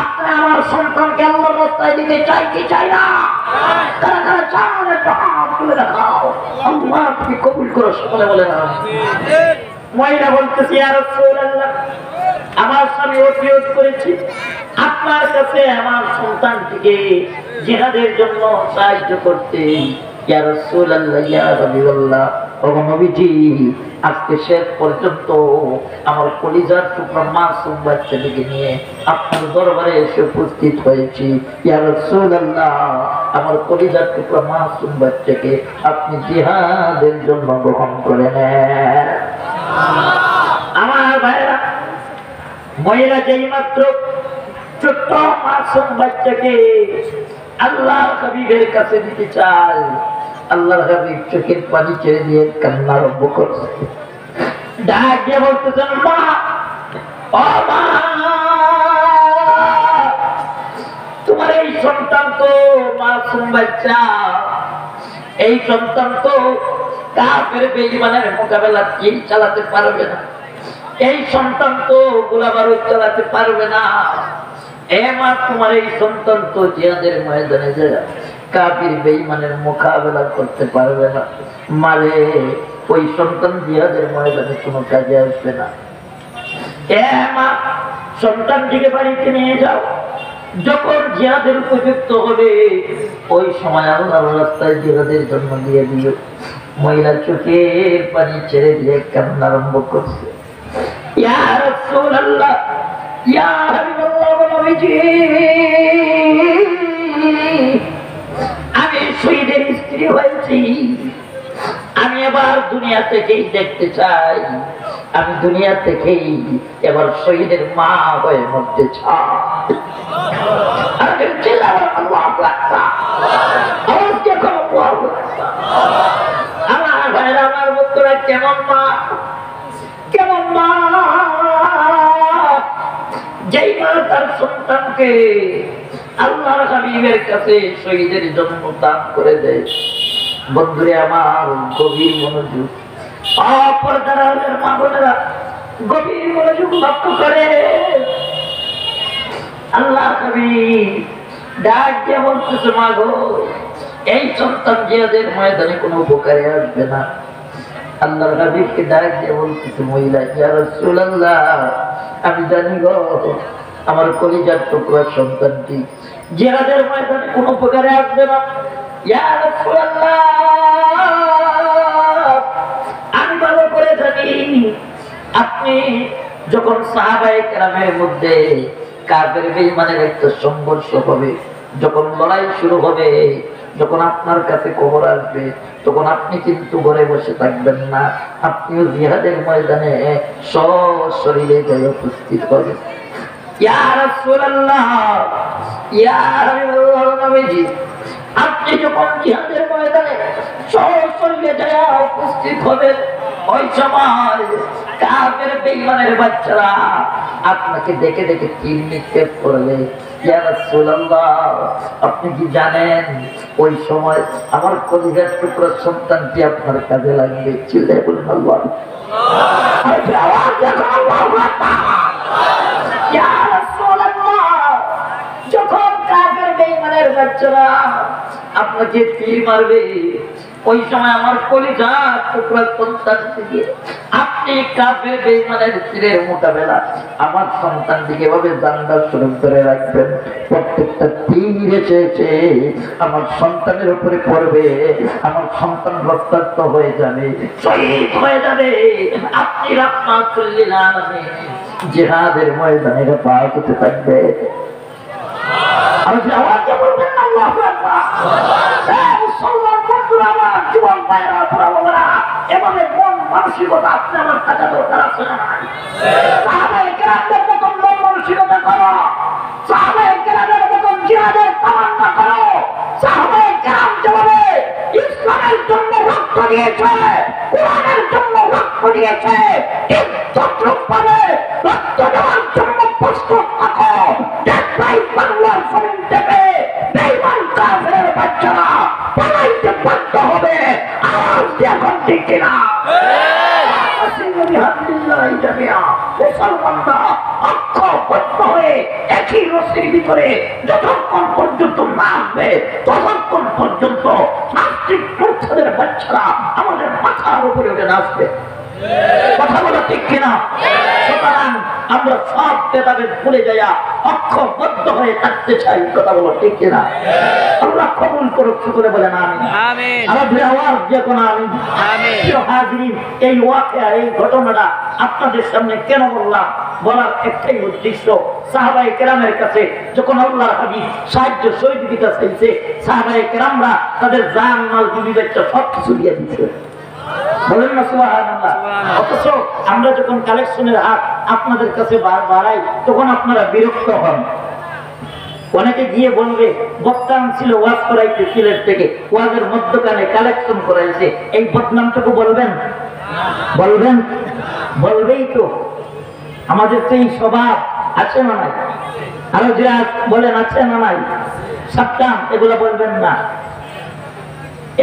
আপনি আমার সন্তানকে আল্লাহর রাস্তায় দিতে চাই কি চাই না? কারা কারা চান একটা হাত তুলে দেখাও। আল্লাহ তুমি কবুল করো, সকলে বলে না। মহিলা বলতেছি ইয়া রাসূলুল্লাহ, আমার স্বামী ওসিয়ত করেছি আপনার কাছে আমার সন্তানটিকে জিহাদের জন্য সাহায্য করতে। ইয়া রাসূলুল্লাহ, ইয়া হাবিবাল্লাহ, ওগো নবীজি, আজকে শেষ পর্যন্ত আমার কলিজার টুকরা মাসুম বাচ্চাটিকে নিয়ে আপনার দরবারে এসে উপস্থিত হয়েছি। ইয়া রাসূলুল্লাহ, আমার কলিজার টুকরা মাসুম বাচ্চাকে আপনি জিহাদের জন্য গ্রহণ করে নেন। আমার ভাইরা, মহিলা যেই মাত্র ছোট্ট মাসুম বাচ্চাকে আল্লাহর হাবিবের কাছে দিতে চায়, আল্লাহর হাবিব চোখের পানি ছেড়ে দিয়ে কান্না আরম্ভ করছে। ডাক দিয়ে বলতেছেন, মা, ও মা, তোমার এই সন্তান তো মাসুম বাচ্চা, এই সন্তান তো কাফের বেঈমানের মোকাবেলা তীর চালাতে পারবে না, এই সন্তান তো গোলা বারুদ চালাতে পারবে না। এ মা, তোমার এই সন্তান তো জিহাদের ময়দানে যায় কাফির বেঈমানের মোকাবেলা করতে পারবে না। মারে, ওই সন্তান জিহাদের ময়দানে কোনো কাজে আসবে না। এ মা, সন্তানটিকে বাড়িতে নিয়ে যাও, যখন জিহাদের উপযুক্ত হবে ওই সময় আল্লাহর রাস্তায় জিহাদের জন্য দিয়ে দিও। মহিলা চোখের পানি ছেড়ে দিয়ে কান্না আরম্ভ করছে। ইয়া রাসূলুল্লাহ, ইয়া হাবিবাল্লাহ, নবীজি, আমি শহীদের স্ত্রী হয়েছি, আমি এবার দুনিয়া থেকেই দেখতে চাই, আমি দুনিয়া থেকেই এবার শহীদের মা হয়ে মরতে চাই। আমার ভাইরা, আমার বন্ধুরা, কেমন মা, কেমন মা, যেই মা তার সন্তানকে আল্লাহর হাবিবের কাছে শহীদের জন্য দান করে দেয়। বন্ধুরে আমার, গভীর মনোযোগ, অপরদার মা বোনেরা গভীর মনোযোগ লক্ষ্য করে আল্লাহর হাবিব ডাক দিয়ে বলতেছে, মা গো, এই সন্তান জিহাদের ময়দানে কোনো উপকারে আসবে না। আল্লাহর হাবিবকে ডাক দিয়ে বলতেছে মহিলা, ইয়া রাসূলুল্লাহ, আমি জানি গো, আমার কলিজার টুকরা সন্তানটি জিহাদের ময়দানে কোনো উপকারে আসবে না। ইয়া রাসূলুল্লাহ, আমি ভালো করে জানি আপনি যখন সাহাবায়ে কেরামের মধ্যে কাফের বেঈমানের একটা সংঘর্ষ হবে, যখন লড়াই শুরু হবে, যখন আপনার কাছে খবর আসবে, তখন আপনি কিন্তু ঘরে বসে থাকবেন না, আপনিও জিহাদের ময়দানে সশরীরে গিয়ে উপস্থিত হবেন। ইয়া রাসূলুল্লাহ, ইয়া হাবিবাল্লাহ, নবীজি, আপনি যখন জিহাদের ময়দানে সশরীরে গিয়ে উপস্থিত হবেন, ওই সময় কাফের বেঈমানের বাচ্চারা আপনাকে দেখে দেখে তীর নিক্ষেপ করবে। ইয়া রাসূলুল্লাহ, আপনি কি জানেন ওই সময় আমার কলিজার টুকরা সন্তানটি আপনার কাজে লাগবে? চিল্লায়ে বলুন আল্লাহু আকবার। ইয়া রাসূলুল্লাহ, যখন কাফের বেঈমানের বাচ্চারা আপনাকে তীর মারবে, ওই সময় আমার কলিজার টুকরা সন্তানটিকে আপনি কাফের বেঈমানের তীরের মোকাবেলা আমার সন্তানটিকে এভাবে জান্নাত স্বরূপ করে রাখবেন। প্রত্যেকটা তীর এসে আমার সন্তানের উপরে পড়বে, আমার সন্তান রক্তাক্ত হয়ে যাবে, শহীদ হয়ে যাবে। আপনি রাহমাতুল লিল আলামিন জিহাদের ময়দানে পাওয়া হতে থাকবে। আমি আওয়াজ বলবেন না, আল্লাহু আকবার। মুসলমান বন্ধুরা আমার, যুবক ভাইরা, বাবারা, এভাবে মন মানসিকতা আপনি আমার থাকা দরকার আছে না? সাহাবায়ে কেরামদের মতন মন মানসিকতা করো, সাহাবায়ে কেরামদের মতন জিহাদের তামান্না করো। সাহাবায়ে কেরাম যেভাবে ইসলামের জন্য রক্ত দিয়েছে, কোরআনের জন্য রক্ত দিয়েছে, তদ্রূপভাবে রক্ত দেওয়ার জন্য প্রস্তুত থাকো। দেখবাই বাংলার জমিন থেকে বেঈমান কাফেরের লিল্লাহি জামিআ, মুসলমানরা ঐক্যবদ্ধ হয়ে একই রশির ভিতরে যতক্ষণ পর্যন্ত না আসবে ততক্ষণ পর্যন্ত নাস্তিক মূর্খদের বাচ্চারা আমাদের মাথার উপরে উঠে নাচবে। কথা বলো ঠিক কিনা? সুতরাং আমরা সব ভেদাভেদ ভুলে যাইয়া ঐক্যবদ্ধ হয়ে থাকতে চাই। কথা বলো ঠিক কিনা? আল্লাহ কবুল করুক, করে বলেন আমিন। আমিন। আমাদের আওয়াজ দিয়ে কোন আমিন। প্রিয় হাজিরিন, এই ওয়াকিয়া, এই ঘটনাটা আপনাদের সামনে কেন বললাম? বলার একটাই উদ্দেশ্য, সাহাবায়ে কেরামের কাছে যখন আল্লাহর হাবিব সাহায্য সহযোগিতা চাইছে, সাহাবায়ে কেরামরা তাদের জান মাল বিবি বাচ্চা সব কিছু দিয়ে দিচ্ছে। বলেন না সুবহানাল্লাহ। অথচ আমরা যখন কালেকশনের হাত আপনাদের কাছে বাড়াই তখন আপনারা বিরক্ত হন। অনেকে গিয়ে বলবে বক্তা ছিল ওয়াজ করাইতে সিলেট থেকে, ওয়াজের মধ্যখানে কালেকশন করাইছে, এই বদনামটুকু বলবেন? বলবেন? বলবেই তো। আমাদের তো এই স্বভাব আছে না নাই? আরো যে বলেন আছে না নাই? সাবধান, এগুলো বলবেন না।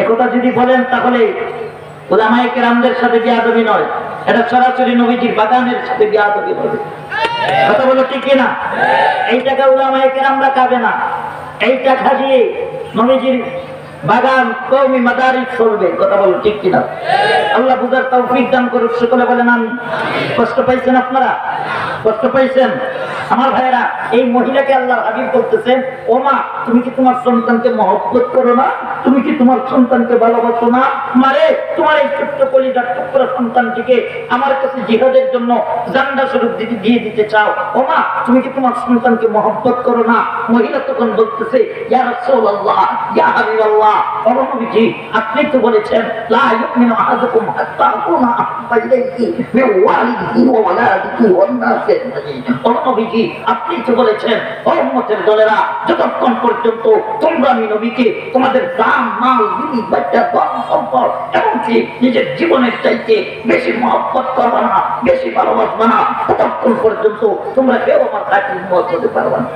একথা যদি বলেন তাহলে উলামায়ে কেরামদের সাথে বিয়াদবি নয়, এটা সরাসরি নবীজির বাগানের সাথে বিয়াদবি হবে। কথা বলো ঠিক কিনা? এই টাকা উলামায়ে কেরামরা খাবে না, এই টাকা দিয়ে নবীজির বাগান কওমি মাদারিস চলবে। কথা বলো ঠিক কিনা? আল্লাহ বুঝার তৌফিক দান করুক, সকলে বলেন আমিন। কষ্ট পাইছেন আপনারা? কষ্ট পাইছেন? আমার ভাইরা, এই মহিলাকে আল্লাহর হাবিব বলতেছেন, ও মা, তুমি কি তোমার সন্তানকে মহব্বত করো না? তুমি কি তোমার সন্তানকে ভালোবাসো না? মারে, তোমার এই ছোট্ট কলিজার টুকরা সন্তানটিকে আমার কাছে জিহাদের জন্য জান্ডা স্বরূপ দিয়ে দিতে চাও? ও মা, তুমি কি তোমার সন্তানকে মহব্বত করো না? মহিলা তখন বলতেছে, ইয়া রাসূলুল্লাহ, ইয়া হাবিবাল্লাহ, ও নবীজি, আপনি তো বলেছেন লা ইউমিনু আহাদুকুম হাত্তা আকুনা আহাব্বা ইলাইহি মিন ওয়ালিদিহি ওয়া ওয়ালাদিহি ওয়ান নাসি আজমাইন। ও নবীজি, আপনি তো বলেছেন ও উম্মতের দলেরা, যতক্ষণ পর্যন্ত তোমরা আমি নবীকে তোমাদের দাম মাল বিবি বাচ্চা ধন সম্পদ এমনকি নিজের জীবনের চাইতে বেশি মহব্বত করবা না, বেশি ভালোবাসবা না, ততক্ষণ পর্যন্ত তোমরা কেউ আমার কাছে উম্মত হতে পারবা না।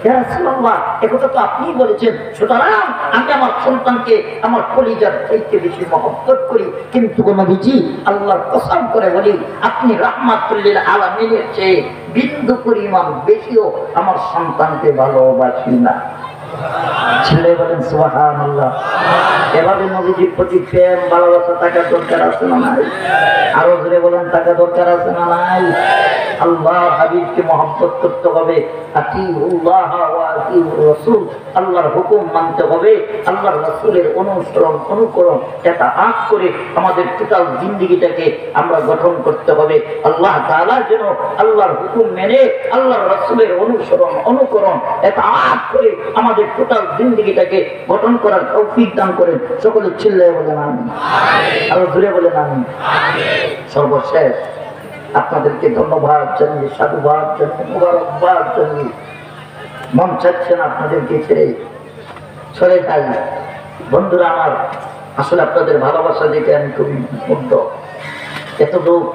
ইয়া রাসূলুল্লাহ, একথা তো আপনিই বলেছেন, সুতরাং আমি আমার সন্তানকে আমার কলিজার চাইতে বেশি মহব্বত করি। কিন্তু নবীজি, আল্লাহর কসম করে বলি, আপনি রাহমাতুল লিল আলামিনের চেয়ে বিন্দু পরিমাণ বেশিও আমার সন্তানকে ভালোবাসি না। ছেলে বলেন সুবহানাল্লাহ। এভাবে নবীজির প্রতি প্রেম ভালোবাসা থাকার দরকার আছে না নাই? আরো জোরে বলেন, থাকা দরকার আছে না নাই? আল্লাহ হাবিবকে মহব্বত করতে হবে, আতিউল্লাহ ওয়া আতিউর রাসূল, আল্লাহর হুকুম মানতে হবে, আল্লাহর রাসূলের অনুসরণ অনুকরণ এটা আঁক করে আমাদের টোটাল জিন্দেগিটাকে আমরা গঠন করতে হবে। আল্লাহ তাআলা যেন আল্লাহর হুকুম মেনে আল্লাহর রাসূলের অনুসরণ অনুকরণ এটা আঁক করে আমাদের টোটাল জিন্দেগিটাকে গঠন করার তৌফিক দান করেন। সকলে চিল্লায়ে বলেন আমিন। আরো জোরে বলেন আমিন। সর্বশেষ আপনাদেরকে ধন্যবাদ জানিয়ে, সাধুবাদ জানিয়ে, মুবারকবাদ জানিয়ে মন চাচ্ছেন আপনাদেরকে ছেড়ে চলে যাই। বন্ধুরা আমার, আসলে আপনাদের ভালোবাসা দেখে আমি খুবই মুগ্ধ। এত লোক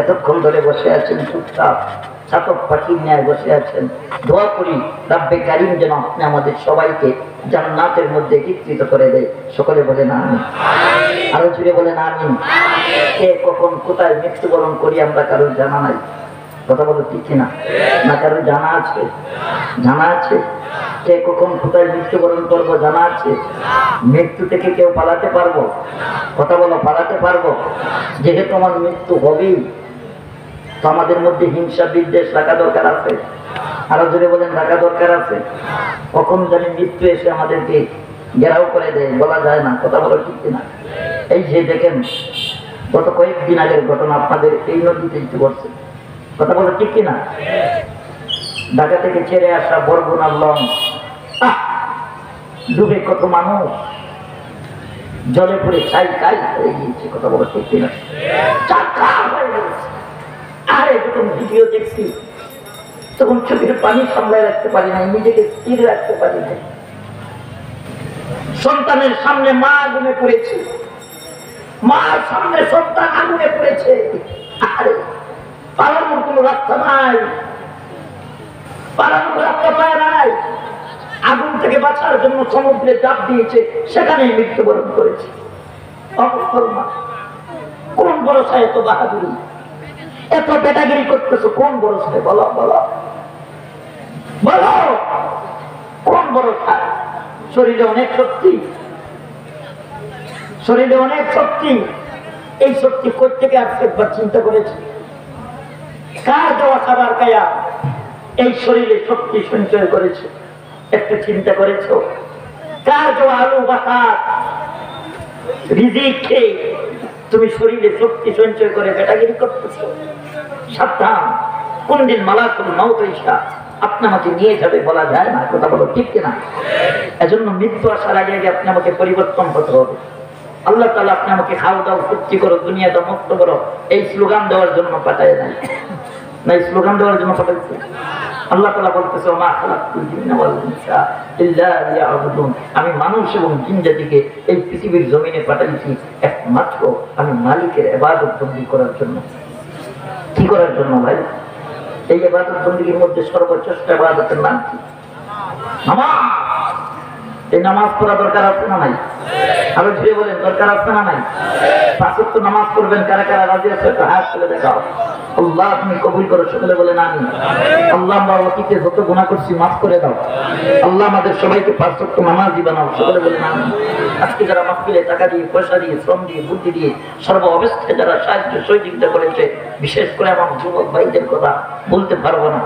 এতক্ষণ ধরে বসে আছেন, চুপচাপ চাতক পাখির ন্যায় বসে আছেন। দোয়া করি রাব্বে কারীম যেন আপনি আমাদের সবাইকে জান্নাতের মধ্যে একত্রিত করে দেয়। সকলে বলেন আমিন। আরো জুড়ে বলেন আমিন। কে কখন কোথায় মৃত্যুবরণ করি আমরা কারোর জানা নাই। কথা বলো ঠিক কিনা? না কারোর জানা আছে? জানা আছে কে কখন কোথায় মৃত্যুবরণ করবো? জানা আছে? মৃত্যু থেকে কেউ পালাতে পারবো? কথা বলো, পালাতে পারবো? যেহেতু আমার মৃত্যু হবেই, তো আমাদের মধ্যে হিংসা বিদ্বেষ রাখা দরকার আছে। আরো জোরে বলেন, রাখা দরকার আছে। কখন জানি মৃত্যু এসে আমাদেরকে ঘেরাও করে দেয়, বলা যায় না। কথা বলো ঠিক কিনা? এই যে দেখেন, গত কয়েকদিন আগের ঘটনা আপনাদের এই নদীতে ঘটছে। কথা বলো ঠিক কিনা? ঢাকা থেকে ছেড়ে আসা বরগুনার লঞ্চ ডুবে কত মানুষ জলে পড়ে ছাই কাই হয়ে গিয়েছে। কথা বলো ঠিক কিনা? আরে যখন ভিডিও দেখছি তখন চোখের পানি সামলায় রাখতে পারি না, নিজেকে স্থির রাখতে পারি না। সন্তানের সামনে মা আগুনে পড়েছে, মার সামনে সন্তান আগুনে পড়েছে। আরে পালানোর কোনো রাস্তা নাই, পালানোর রাস্তা পায় নাই। আগুন থেকে বাঁচার জন্য সমুদ্রে চাপ দিয়েছে, সেখানেই মৃত্যুবরণ করেছে। অবসলমান কোন বড় সাহেব বাহাদুরি! এত বেটাগিরি করতেছো কোন বড় ছেলে? বলো বলো বলো, কোন বড় ছেলে? শরীরে অনেক শক্তি, শরীরে অনেক শক্তি। এই শক্তি কোথা থেকে আসছে একবার চিন্তা করেছে? কার দেওয়া খাবার খায়া এই শরীরে শক্তি সঞ্চয় করেছে? একটা চিন্তা করেছো? কার দেওয়া আলু বাতাস রিজিক খেয়ে তুমি শরীরে শক্তি সঞ্চয় করে বেটাগিরি করতেছো? সাবধান, কোন দিন মালাকুল মাউত এসে আপনি আমাকে নিয়ে যাবে বলা যায় না, কথা বলো ঠিক কিনা? এজন্য মৃত্যু আসার আগে আগে আপনি আমাকে পরিবর্তন করতে হবে। আল্লাহ তাআলা আপনি আমাকে খাও দাও ফুর্তি করো দুনিয়াটা মুক্ত করো এই স্লোগান দেওয়ার জন্য পাঠায় নাই, না এই স্লোগান দেওয়ার জন্য পাঠাইছে। আল্লাহ তাআলা বলতেছে মা খালাকতুল জিন্না ওয়াল ইনসা ইল্লা লিয়াবুদুন, আমি মানুষ এবং জিন জাতিকে এই পৃথিবীর জমিনে পাঠাইছি একমাত্র আমি মালিকের ইবাদত বন্দেগী করার জন্য। কি করার জন্য ভাই? এই ইবাদত বন্দেগীর মধ্যে সর্বশ্রেষ্ঠ ইবাদতের নাম কি? নামাজ। এই নামাজ পড়া দরকার আছে না নাই? আরো ধীরে বলেন, দরকার আছে না নাই? 5 ওয়াক্ত নামাজ পড়বেন, কারা কারা রাজি আছে একটু হাত তুলে দেখাও। আল্লাহ তুমি কবুল করো, সকলে বলেন আমিন। আল্লাহ আমরা অতীতে যত গুনাহ করছি মাফ করে দাও। আল্লাহ আমাদের সবাইকে 5 ওয়াক্ত নামাজি বানাও, সকলে বলেন আমিন। আজকে যারা মাহফিলে টাকা দিয়ে, পয়সা দিয়ে, শ্রম দিয়ে, বুদ্ধি দিয়ে, সর্ব অবস্থায় যারা সাহায্য সহযোগিতা করেছে, বিশেষ করে আমার যুবক ভাইদের কথা বলতে পারবো না।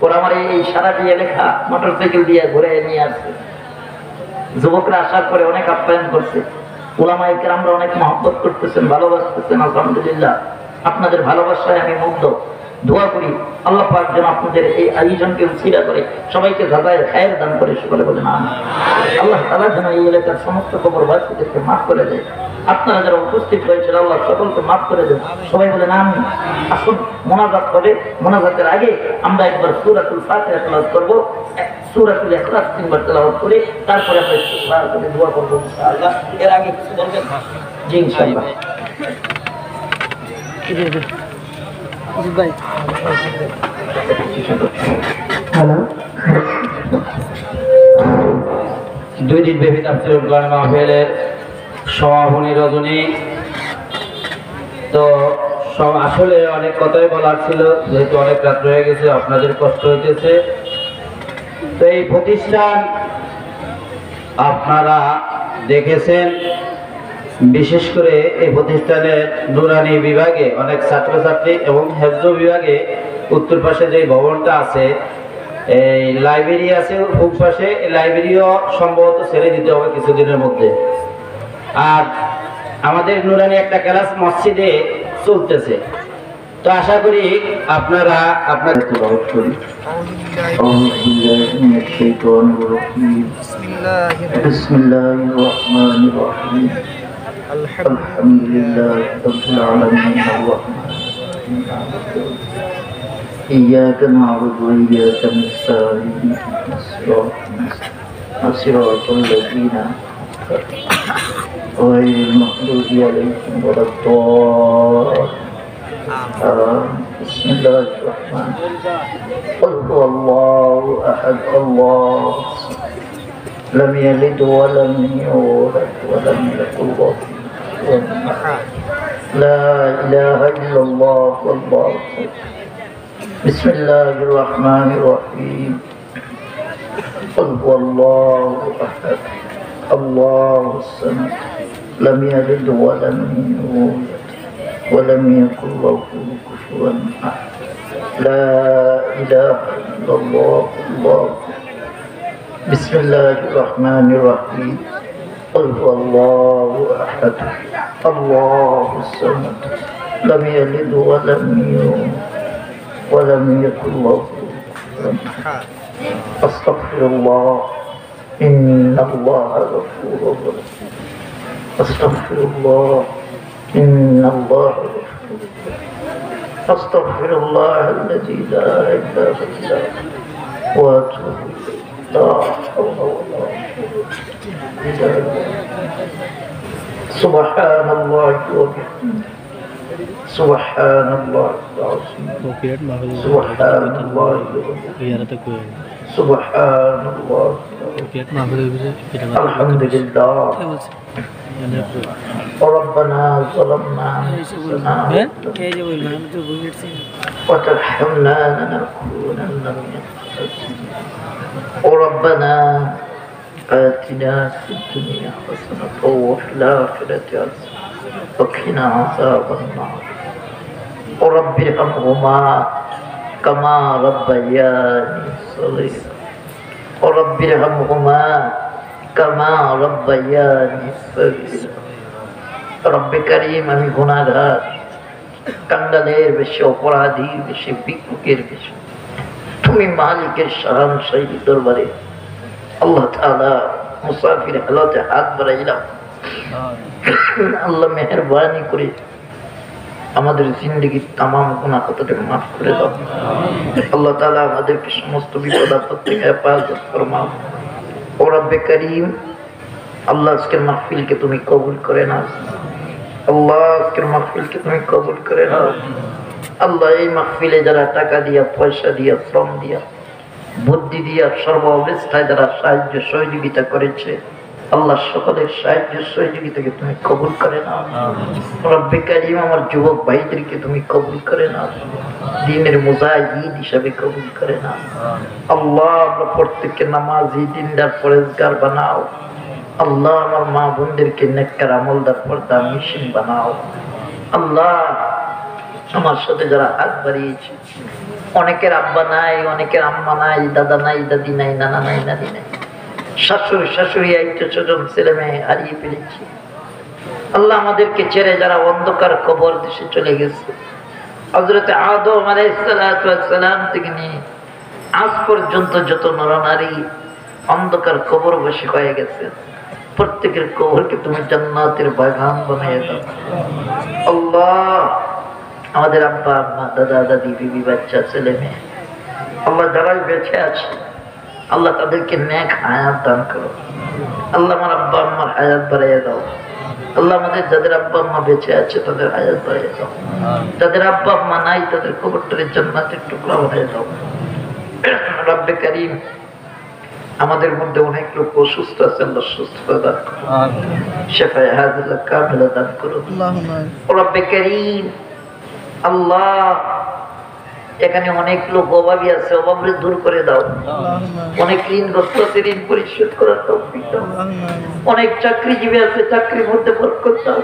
ওরা আমার এই সারা দিয়ে লেখা মোটরসাইকেল দিয়ে ঘুরে নিয়ে আসছে। যুবকরা আসার পরে অনেক আপ্যায়ন করছে, উলামায়ে কেরামরা অনেক মহব্বত করতেছেন, ভালোবাসতেছেন। আলহামদুলিল্লাহ, আপনাদের ভালোবাসায় আমি মুগ্ধ। দোয়া করি আল্লাহ পাক যেন আপনাদের এই আয়োজনকে উসিলা করে সবাইকে জাযায়ে খায়ের দান করে, সকলে বলেন আমিন। আল্লাহ তাআলা যেন এই এলাকার সমস্ত কবরবাসীদেরকে মাফ করে দেয়। আপনারা যারা উপস্থিত হয়েছেন আল্লাহ সকলকে মাফ করে দেন, সবাই বলেন আমিন। আসুন মোনাজাত হবে, মোনাজাতের আগে আমরা একবার সূরাতুল ফাতিহা তেলাওয়াত করব, সূরাতুল ইখলাস 3 বার তেলাওয়াত করে তারপরে আমরা ইস্তিগফার করে দোয়া করব ইনশাআল্লাহ। এর আগে কিছু বলবেন? জি ইনশাআল্লাহ। হ্যালো, 2 দিন ব্যাপী তাফসীরুল কোরআন মাহফিলের সমাপনী রজনী। তো আসলে অনেক কথাই বলার ছিল, যেহেতু অনেক রাত হয়ে গেছে, আপনাদের কষ্ট হইতেছে। তো এই প্রতিষ্ঠান আপনারা দেখেছেন, বিশেষ করে এই প্রতিষ্ঠানের নুরানি বিভাগে অনেক ছাত্রছাত্রী এবং হেফজ বিভাগে উত্তর পাশে যে ভবনটা আছে, এই লাইব্রেরি আছে পূব পাশে, এই লাইব্রেরিও সম্ভবত ছেড়ে দিতে হবে কিছুদিনের মধ্যে। আর আমাদের নুরানি একটা ক্লাস মসজিদে চলতেছে। তো আশা করি আপনারা আপনাদের করি। বিসমিল্লাহির আলহামদুলিল্লাহি রাব্বিল আলামিন ইয়্যাকা না'বুদু ওয়া ইয়্যাকা নাস্তাঈন সিরাতাল লাযীনা গায়রিল মাগদূবি আলাইহিম ওয়ালাদ-দাল্লিন। বিসমিল্লাহির রাহমানির রাহিম। কুল হুয়াল্লাহু আহাদ, আল্লাহু لم يلد ولم يولد ولم يكن له كفوا أحد. لا إله إلا الله والله أكبر. بسم الله الرحمن الرحيم. قل هو الله أحد الله الصمد لم يلد ولم يولد ولم يكن له كفوا أحد. لا إله إلا الله والله أكبر. بسم الله الرحمن الرحيم. قل هو الله أحد الله الصمد لم يلد ولم يولد ولم يكن له كفوا أحد. أستغفر الله إن الله غفور رحيم. أستغفر الله إن الله غفور. أستغفر الله الذي لا إله إلا هو وأتوب إليه. لا حول ولا قوة إلا بالله. سبحان الله وبحمده سبحان الله العظيم سبحان الله وبحمده سبحان الله الحمد لله ربنا ظلمنا أنفسنا وترحمنا لنكونن من الخاسرين ربنا آتنا في الدنيا حسنة وفي الآخرة حسنة وقنا عذاب النار رب ارحمهما كما ربياني صغيرا رب ارحمهما كما ربياني صغيرا رب كريم আমি গুনাহগার কাঙ্গালের বেশি অপরাধীর বেশি ভিক্ষুকের বেশি তুমি মালিকের শাহানশাহী দরবারে আল্লাহ তাআলা মুসাফির হালতে হাত বাড়াইলাম আল্লাহ মেহেরবানি করে আমাদের জিন্দেগির তামাম গুনাহ খাতাটাকে মাফ করে দাও আল্লাহ তাআলা আমাদেরকে সমস্ত বিপদ আপদ থেকে হেফাজত ফরমাও ও রব্বে করিম আল্লাহ আজকের মাহফিলকে তুমি কবুল করে নাও আল্লাহ আজকের মাহফিলকে তুমি কবুল করে নাও আল্লাহ এই মাহফিলে যারা টাকা দিয়া পয়সা দিয়া শ্রম দিয়া বুদ্ধি দিয়া সর্ব অবস্থায় যারা সাহায্য সহযোগিতা করেছে আল্লাহ সকলের সাহায্য সহযোগিতাকে তুমি কবুল করে নাও রব্বে কারীম আমার যুবক ভাইদেরকে তুমি কবুল করে নাও দ্বীনের মুজাহিদ হিসাবে কবুল করে নাও আল্লাহ আমরা প্রত্যেককে নামাজি দিনদার পরেজগার বানাও আল্লাহ আমার মা বোনদেরকে নেককার আমলদার পর্দা মিশন বানাও আল্লাহ আমার সাথে যারা হাত বাড়িয়েছে অনেকের আব্বা নাই অনেকের আম্মা নাই দাদা নাই দাদি নাই নানা নাই নানি নাই শাশুড়ি শাশুড়ি আত্মীয় স্বজন ছেলে মেয়ে হারিয়ে ফেলেছি আল্লাহ আমাদেরকে ছেড়ে যারা অন্ধকার কবর দেশে চলে গেছে হযরত আদম আলাইহিস সালাম থেকে নিয়ে আজ পর্যন্ত যত নরনারী অন্ধকার কবর বসে হয়ে গেছে প্রত্যেকের কবরকে তুমি জান্নাতের বাগান বানিয়ে দাও আল্লাহ আমাদের আব্বা আম্মা দাদা দাদি বিবি বাচ্চা ছেলে মেয়ে আল্লাহ যারাই বেঁচে আছে আল্লাহ তাদেরকে নেক হায়াত দান করো আল্লাহ আমার আব্বা আম্মার হায়াত বাড়িয়ে দাও আল্লাহ আমাদের যাদের আব্বা আম্মা বেঁচে আছে তাদের হায়াত বাড়িয়ে দাও যাদের আব্বা আম্মা নাই তাদের কবরটাকে জান্নাতের টুকরা বানিয়ে দাও রব্বে কারীম আমাদের মধ্যে অনেক লোক অসুস্থ আছে আল্লাহ সুস্থতা দান করো শিফায়ে হাজিলা কামিলা দান করো রব্বে কারীম আল্লাহ এখানে অনেক লোক অভাবী আছে অভাবরে দূর করে দাও অনেক ঋণগ্রস্ত আছে ঋণ পরিশোধ করার তৌফিক দাও অনেক চাকরিজীবী আছে চাকরির মধ্যে বরকত দাও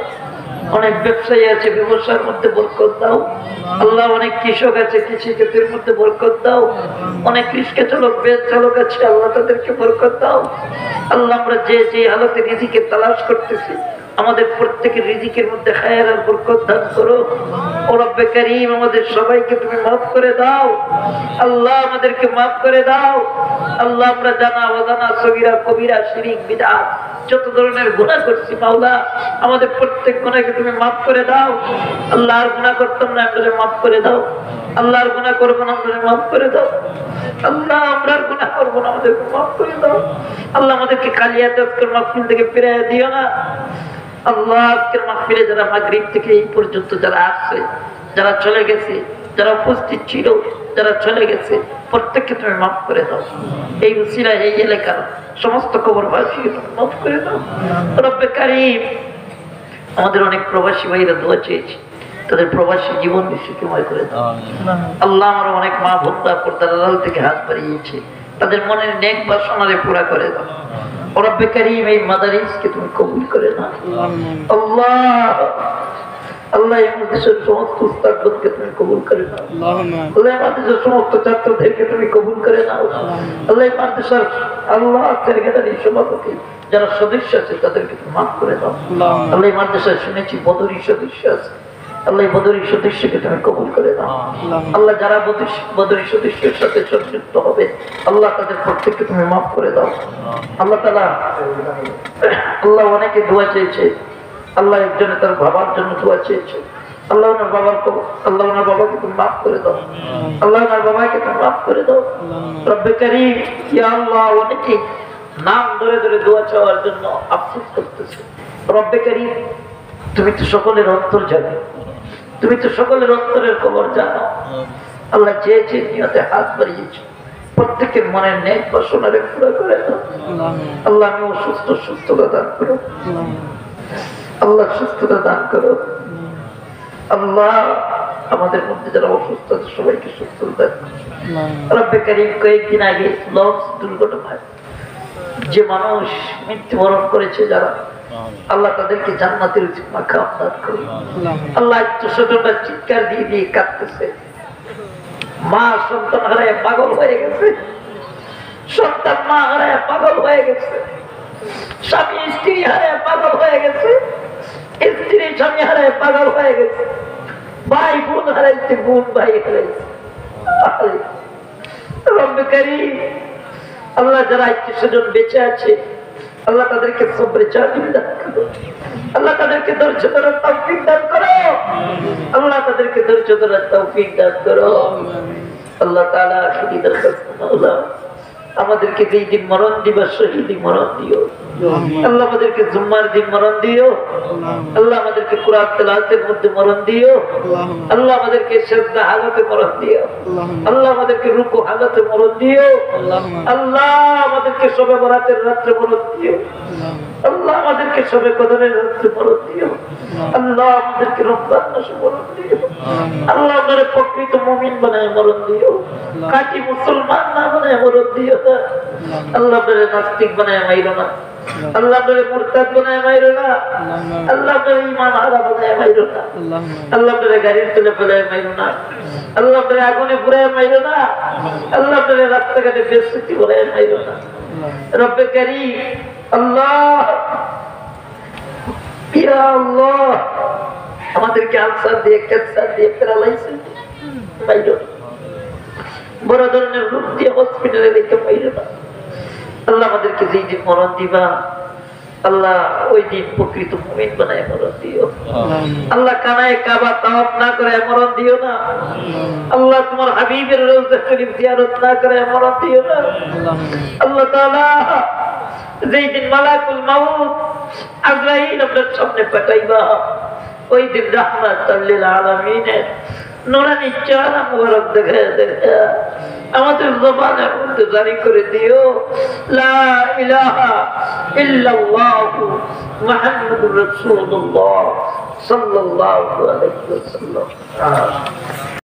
অনেক ব্যবসায়ী আছে ব্যবসার মধ্যে বরকত দাও আল্লাহ অনেক কৃষক আছে কৃষিক্ষেত্রের মধ্যে বরকত দাও অনেক রিক্সা চালক বেশ চালক আছে আল্লাহ তাদেরকে বরকত দাও আল্লাহ আমরা যে যে হালতে রিজিকের তালাশ করতেছি আমাদের প্রত্যেকের রিজিকের মধ্যে খায়ের আর বরকত দান করো ও রব্বে কারীম আমাদের সবাইকে তুমি মাফ করে দাও আল্লাহ আমাদেরকে মাফ করে দাও আল্লাহ আমরা জানা অজানা সগীরা কবিরা শিরক বিদআত যত ধরনের গুনাহ করছি মাওলা আমাদের প্রত্যেক গুনাহকে তুমি মাফ করে দাও আল্লাহ আর গুনাহ করতাম না আমাদের মাফ করে দাও আল্লাহ আর গুনাহ করব না আমাদের মাফ করে দাও আল্লাহ আমরা আর গুনাহ করব না আমাদেরকে মাফ করে দাও আল্লাহ আমাদেরকে কালিয়াত আজকের মাহফিল থেকে ফিরিয়ে দিও না আল্লাহ আজকের মাহফিলে যারা মাগরিব থেকে এই পর্যন্ত যারা আসছে যারা চলে গেছে যারা উপস্থিত ছিল যারা চলে গেছে প্রত্যেককে তুমি মাফ করে দাও এই উসিলা এই এলাকার সমস্ত কবরবাসীকে তুমি মাফ করে দাও রব্বে কারীম আমাদের অনেক প্রবাসী ভাইরা দোয়া চেয়েছে তাদের প্রবাসী জীবন সুখময় করে দাও আল্লাহ আমার অনেক মা ভোক্তা পর্দার আড়াল থেকে হাত বাড়িয়েছে তাদের মনের নেক বাসনারে পুরা করে দাও রব্বে কারীম এই মাদারিসকে তুমি কবুল করে নাও আল্লাহ আল্লাহ এই দেশের সমস্ত উস্তাদকে তুমি কবুল করে নাও আল্লাহ আমাদের সমস্ত ছাত্রদেরকে তুমি কবুল করে নাও আল্লাহ মাদ্রাসার আল্লাহ সেক্রেটারি সভাপতি যারা সদস্য আছে তাদেরকে তুমি মাফ করে দাও আল্লাহ মাদ্রাসায় শুনেছি বদরি সদস্য আছে আল্লাহ বদরি সদস্যকে তুমি কবুল করে দাও আল্লাহ যারা বদরি সদস্যের সাথে সংযুক্ত হবে আল্লাহ তাদের প্রত্যেককে তুমি মাফ করে দাও আল্লাহ তাআলা আল্লাহ অনেকে দোয়া চেয়েছে আল্লাহ একজনে তার বাবার জন্য দোয়া চেয়েছে আল্লাহ ওনার বাবাকে তুমি মাফ করে দাও আল্লাহ ওনার বাবাকে তুমি মাফ করে দাও রব্বে কারীম ইয়া আল্লাহ অনেকে নাম ধরে ধরে দোয়া চাওয়ার জন্য আফসোস করতেছে রব্বে কারীম তুমি তো সকলের অন্তর জানো তুমি তো সকলের অন্তরের খবর জানো আল্লাহ যে যে নিয়তে হাত বাড়িয়েছো প্রত্যেকের মনের নেক বাসনারে পুরো করে দাও আল্লাহ। আমি অসুস্থ, সুস্থতা দান করো আল্লাহ, সুস্থতা দান করো আল্লাহ। আমাদের মধ্যে যারা অসুস্থ আছে সবাইকে সুস্থতা দান করো রব্বে কারীম। কয়েকদিন আগে লঞ্চ দুর্ঘটনায় যে মানুষ মৃত্যুবরণ করেছে যারা, আল্লাহ তাদেরকে জান্নাতের মাকাম দান করো আল্লাহ। আত্মীয়স্বজনরা চিৎকার দিয়ে দিয়ে কাঁদতেছে, মা সন্তান হারায় পাগল হয়ে গেছে, সন্তান মা হারায় পাগল হয়ে গেছে, স্বামী স্ত্রী হারায় পাগল হয়ে গেছে, স্ত্রী স্বামী হারায় পাগল হয়ে গেছে, ভাই বোন হারাইছে, বোন ভাই হারাইছে। রব্বে কারীম আল্লাহ, যারা আত্মীয়স্বজন বেঁচে আছে আল্লাহ তাদেরকে সবরে জামিল দান করো আল্লাহ, তাদেরকে ধৈর্য ধরার তৌফিক দান করো আল্লাহ, তাদেরকে ধৈর্য ধরার তৌফিক দান করো আল্লাহ তাআলা। আখিরি দরখাস্ত মাওলা, আমাদেরকে যেই দিন মরণ দিবা শহীদি মরণ দিও আল্লাহ, আমাদেরকে জুম্মার দিন মরণ দিও আল্লাহ, আমাদেরকে কুরআন তেলাওয়াতের মধ্যে মরণ দিও আল্লাহ, আমাদেরকে সিজদা হালতে মরণ দিও আল্লাহ, আমাদেরকে রুকু হালতে মরণ দিও আল্লাহ, আমাদেরকে শবে বরাতের রাত্রে মরণ দিও আল্লাহ, আমাদেরকে শবে কদরের রাত্রে মরণ দিও আল্লাহ, আমাদেরকে রমজান মাসে মরণ দিও আল্লাহ, আমাদের প্রকৃত মুমিন বানায় মরণ দিও, কাটি মুসলমান না বানায় মরণ দিও আল্লাহ, আমাদের নাস্তিক বানায় মাইরো না আল্লাহ, আমাদের মুরতাদ বানায় মাইরো না আল্লাহ, আমাদের ঈমান হারা বানায় মাইরো না আল্লাহ, আমাদের গাড়ির তুলে ফেলায় মাইরো না আল্লাহ, আমাদের আগুনে পুরায় মাইরো না আল্লাহ, আমাদের রাস্তাঘাটে বেসুতি ভরায় মাইরো না রব্বে কারীম আল্লাহ। ইয়া আল্লাহ, আমাদেরকে আলসার দিয়ে, ক্যান্সার দিয়ে, প্যারালাইসিস মাইরো না, বড় ধরনের রোগ দিয়ে হসপিটালে রেখে মাইরো না আল্লাহ, আমাদেরকে যেই দিন মরণ দিবা আল্লাহ ওই দিন প্রকৃত মুমিন বানায় মরণ দিও আল্লাহ, কানায় কাবা তাওয়াফ না করে মরণ দিও না আল্লাহ, তোমার হাবিবের রওজা শরীফ জিয়ারত না করে মরণ দিও না আল্লাহ তাআলা। যেই দিন মালাকুল মাউত আজরাইল আপনার সামনে পাঠাইবা ওই দিন রাহমাতুল লিল আলামিনের নুরানি চেহারা মুবারক দেখে দেখে আমাদের জবানের মধ্যে জারি করে দিও লা ইলাহা ইল্লাল্লাহু মুহাম্মাদুর রাসূলুল্লাহ সাল্লাল্লাহু আলাইহি ওয়াসাল্লাম।